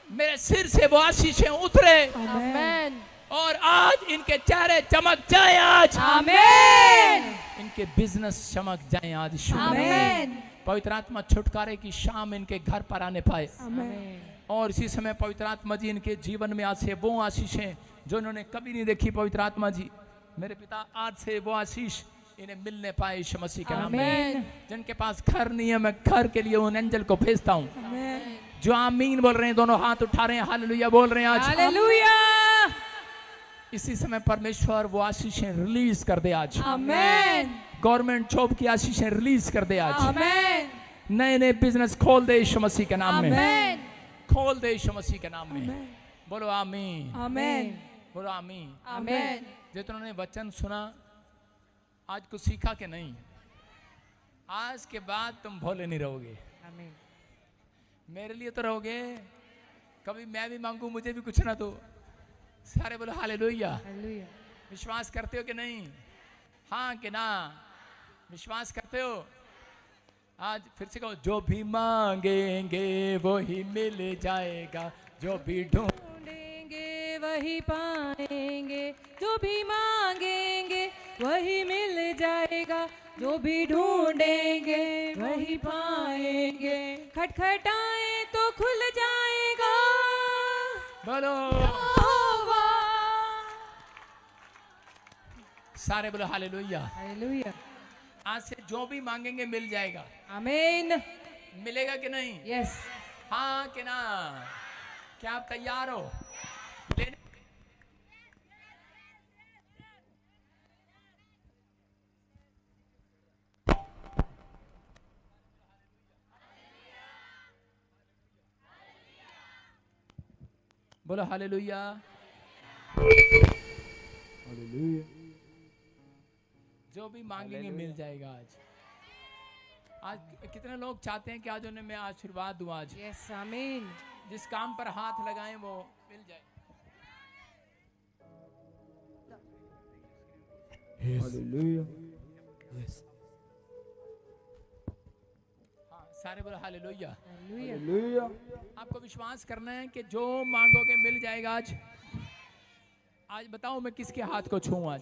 मेरे सिर से वो आशीषें उतरे। आमीन। और आज इनके चेहरे चमक जाए आज। आमीन। इनके बिजनेस चमक जाए आज। आमीन। पवित्र आत्मा छुटकारे की शाम इनके घर पर आने पाए। आमीन। और इसी समय पवित्र आत्मा जी इनके जीवन में आज से वो आशीषें जो इन्होंने कभी नहीं देखी, पवित्र आत्मा जी मेरे पिता आज से वो आशीष इन्हें मिलने पाए यीशु मसीह के नाम में। जिनके पास घर नहीं है, मैं घर के लिए उन एंजल को भेजता हूँ। जो आमीन बोल रहे हैं, दोनों हाथ उठा रहे हैं, हालेलुया बोल रहे हैं आज। हालेलुया। इसी समय परमेश्वर वो आशीषें रिलीज कर दे आज। आमीन। गवर्नमेंट जॉब की आशीषें रिलीज कर दे आज। आमीन। नए नए बिजनेस खोल दे यीशु मसीह के नाम में। आमीन। खोल दे यीशु मसीह के नाम में। बोलो आमीन। आमीन। बोलो आमीन। आमीन। जितनों ने वचन सुना आज कुछ सीखा कि नहीं, आज के बाद तुम भोले नहीं रहोगे। आमीन। मेरे लिए तो रहोगे, कभी मैं भी मांगू मुझे भी कुछ ना दो। सारे बोलो हालेलुया। हालेलुया। विश्वास करते हो कि नहीं? हाँ कि ना? विश्वास करते हो? आज फिर से कहो, जो भी मांगेंगे वो ही मिल जाएगा, जो भी ढूंढेंगे वही पाएंगे, जो भी मांगेंगे वही मिल जाएगा, जो भी ढूंढेंगे वही पाएंगे, खटखटाए तो खुल जाएगा। बोलो सारे बोलो हालेलुया। हालेलुया। आज से जो भी मांगेंगे मिल जाएगा। आमीन। मिलेगा कि नहीं? यस। हाँ कि ना? क्या आप तैयार हो लेने? बोलो हालेलुया। जो भी मांगेंगे मिल जाएगा आज। आज कितने लोग चाहते हैं कि आज उन्हें मैं आशीर्वाद दूं आज? यस। आमीन। जिस काम पर हाथ लगाएं वो मिल जाए। सारे बोलो हालेलुया। आपको विश्वास करना है कि जो मांगोगे मिल जाएगा। आज बताओ मैं किसके हाथ को छूऊं? आज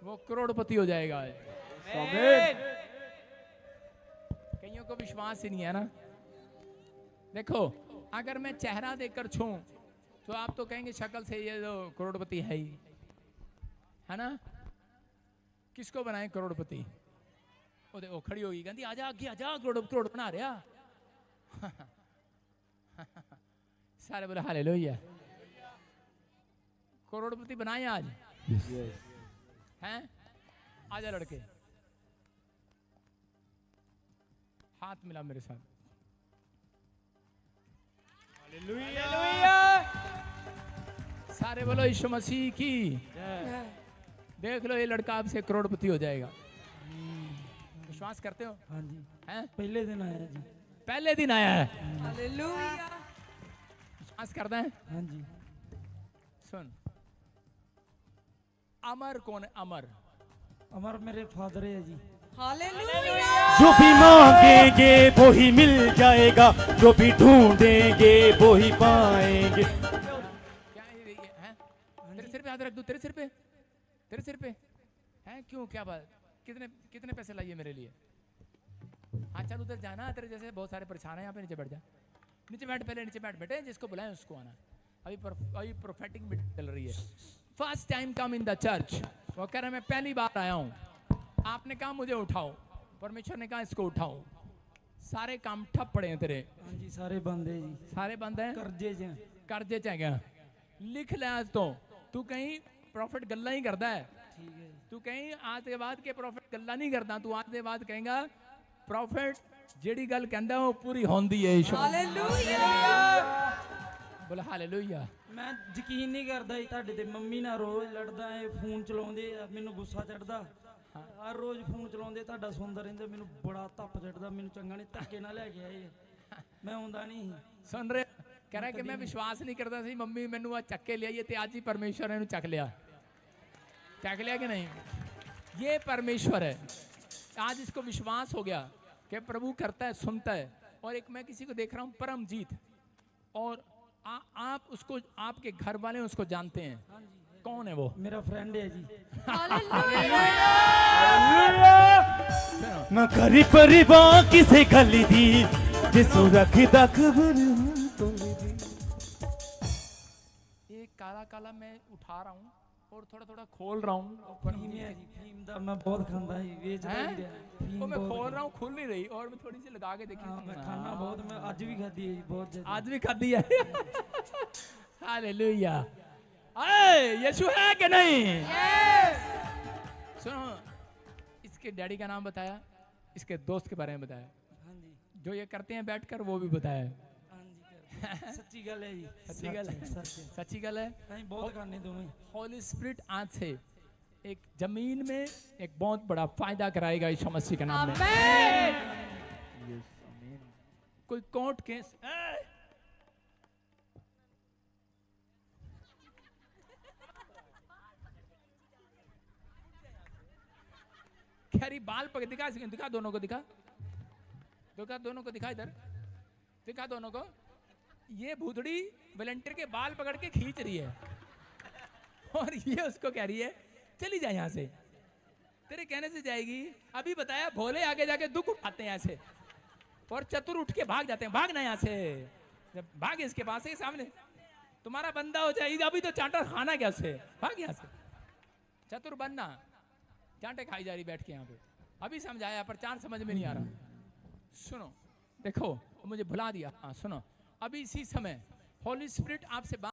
वो करोड़पति हो जाएगा। आज कईयों को विश्वास ही नहीं है ना। देखो अगर मैं चेहरा देखकर छूऊं तो आप तो कहेंगे शक्ल से ये तो करोड़पति है ही, है ना। किसको बनाए करोड़पति? वो देखो खड़ी होगी, कहती आजा आगे आजा, करोड़ बना रहा। सारे बोले हालेलुया। करोड़पति बनाए आज हैं? आजा लड़के, हाथ मिला मेरे साथ। सारे बोलो यीशु मसीह की। देख लो ये लड़का आपसे करोड़पति हो जाएगा। विश्वास करते हो? हाँ जी, हैं? पहले दिन आया जी। पहले दिन आया है। हालेलुया। विश्वास करते हैं? हाँ जी। सुन, अमर कौन है? अमर अमर मेरे फादर है जी। हालेलुया। जो भी मांगेंगे वो ही मिल जाएगा, जो भी ढूंढेंगे वो ही पाएंगे। क्या ये है? तेरे सिर पे हाथ रख दूं? तेरे सिर पे? तेरे सिर पे है? क्यों, क्या बात? कितने पैसे लाइए मेरे लिए? हाँ चल उधर जाना, तेरे जैसे बहुत सारे परेशान है यहाँ पे। नीचे बैठ जा, नीचे बैठ, पहले नीचे बैठ बेटे। जिसको बुलाएं उसको आना। अभी प्रोफेटिक मीटिंग चल रही है। First time come in the church. वो कह रहा है मैं पहली बार आया हूँ। आपने कहा मुझे उठाओ, परमेश्वर ने कहा इसको उठाओ। सारे काम ठप पड़े हैं तेरे। हाँ जी, सारे बंद है जी। सारे बंद हैं। कर्जे च गया। लिख ले आज तो तू कहीं प्रॉफिट गल्ला ही करता है। ठीक है। तू कहीं आज के बाद के प्रॉफिट गल्ला नहीं करता। तू आज के बाद कहेगा प्रॉफिट जेड़ी गल कहंदा वो पूरी होंदी है। हालेलुया। बोला हालेलुया। मैं यकीन नहीं करदा जी ਤੁਹਾਡੇ ਤੇ। ਮੰਮੀ ਨਾਲ ਰੋਜ਼ ਲੜਦਾ ਹੈ, ਫੋਨ ਚਲਾਉਂਦੇ ਆ, ਮੈਨੂੰ ਗੁੱਸਾ ਚੜਦਾ। ਹਰ ਰੋਜ਼ ਫੋਨ ਚਲਾਉਂਦੇ, ਤੁਹਾਡਾ ਸੁਣਦਾ ਰਹਿੰਦਾ, ਮੈਨੂੰ ਬੜਾ ਧੱਪ ਚੜਦਾ। ਮੈਨੂੰ ਚੰਗਾ ਨਹੀਂ, ਧੱਕੇ ਨਾਲ ਲੈ ਕੇ ਆਏ। ਮੈਂ ਆਉਂਦਾ ਨਹੀਂ। सुन रहे? कह रहा है कि मैं विश्वास नहीं करता सी, मम्मी मैनू आज चक के लिया ते आज ही परमेश्वर ने चक लिया। चक लिया कि नहीं? ये परमेश्वर है। आज इसको विश्वास हो गया कि प्रभु करता है, सुनता है। और एक मैं किसी को देख रहा हूँ परमजीत, और आप उसको, आपके घर वाले उसको जानते हैं। कौन है वो? मेरा फ्रेंड है जी। ना करी परिवार किसे गली दी जिसू रखदा खबर। ये काला काला मैं उठा रहा हूँ और थोड़ा थोड़ा खोल रहा हूँ। ਫੀਮ ਹੈ ਜੀ। ਫੀਮ ਦਾ ਮੈਂ ਬਹੁਤ ਖਾਂਦਾ ਜੀ, ਵੇਚਦਾ हैं? ਵੀ ਰਿਹਾ। वो ਫੀਮ मैं ਬਹੁਤ खोल रहा हूँ, खुल नहीं रही। और मैं थोड़ी सी लगा के देखी। हाँ, मैं खाना बहुत, मैं आज भी खाती है जी, बहुत ज्यादा। आज भी खाती है। हालेलुया। यीशु है कि नहीं? सुनो, इसके डैडी का नाम बताया, इसके दोस्त के बारे में बताया, हाँ जी। जो ये करते हैं बैठकर वो भी बताया। हाँ जी, करते। सच्ची गल है जी। सच्ची गल है। सच है। सच्ची गल है। नहीं, बहुत खाने दोनों। होली स्पिरिट आज से एक जमीन में एक बहुत बड़ा फायदा कराएगा यीशु मसीह के नाम में। कोई कोर्ट केस खैरी बाल पकड़ दिखा, दिखा दोनों को, दिखा दोनों को, दिखा इधर, दिखा दोनों को। ये भूतड़ी वॉलंटियर के बाल पकड़ के खींच रही है और ये उसको कह रही है चली जा यहाँ से। तेरे कहने से जाएगी? अभी बताया भोले आगे जाके दुख उठाते हैं ऐसे, और चतुर उठ के भाग जाते हैं। भागना यहाँ से, जब भागे इसके पास से सामने तुम्हारा बंदा हो जाए। अभी तो चांटा खाना क्या उससे, भाग यहाँ से। चतुर बनना, चांटे खाई जा रही बैठ के यहाँ पे। अभी समझाया पर चांद समझ में नहीं आ रहा। सुनो, देखो मुझे भुला दिया। हाँ सुनो, अभी इसी समय होली स्पिरिट आपसे बात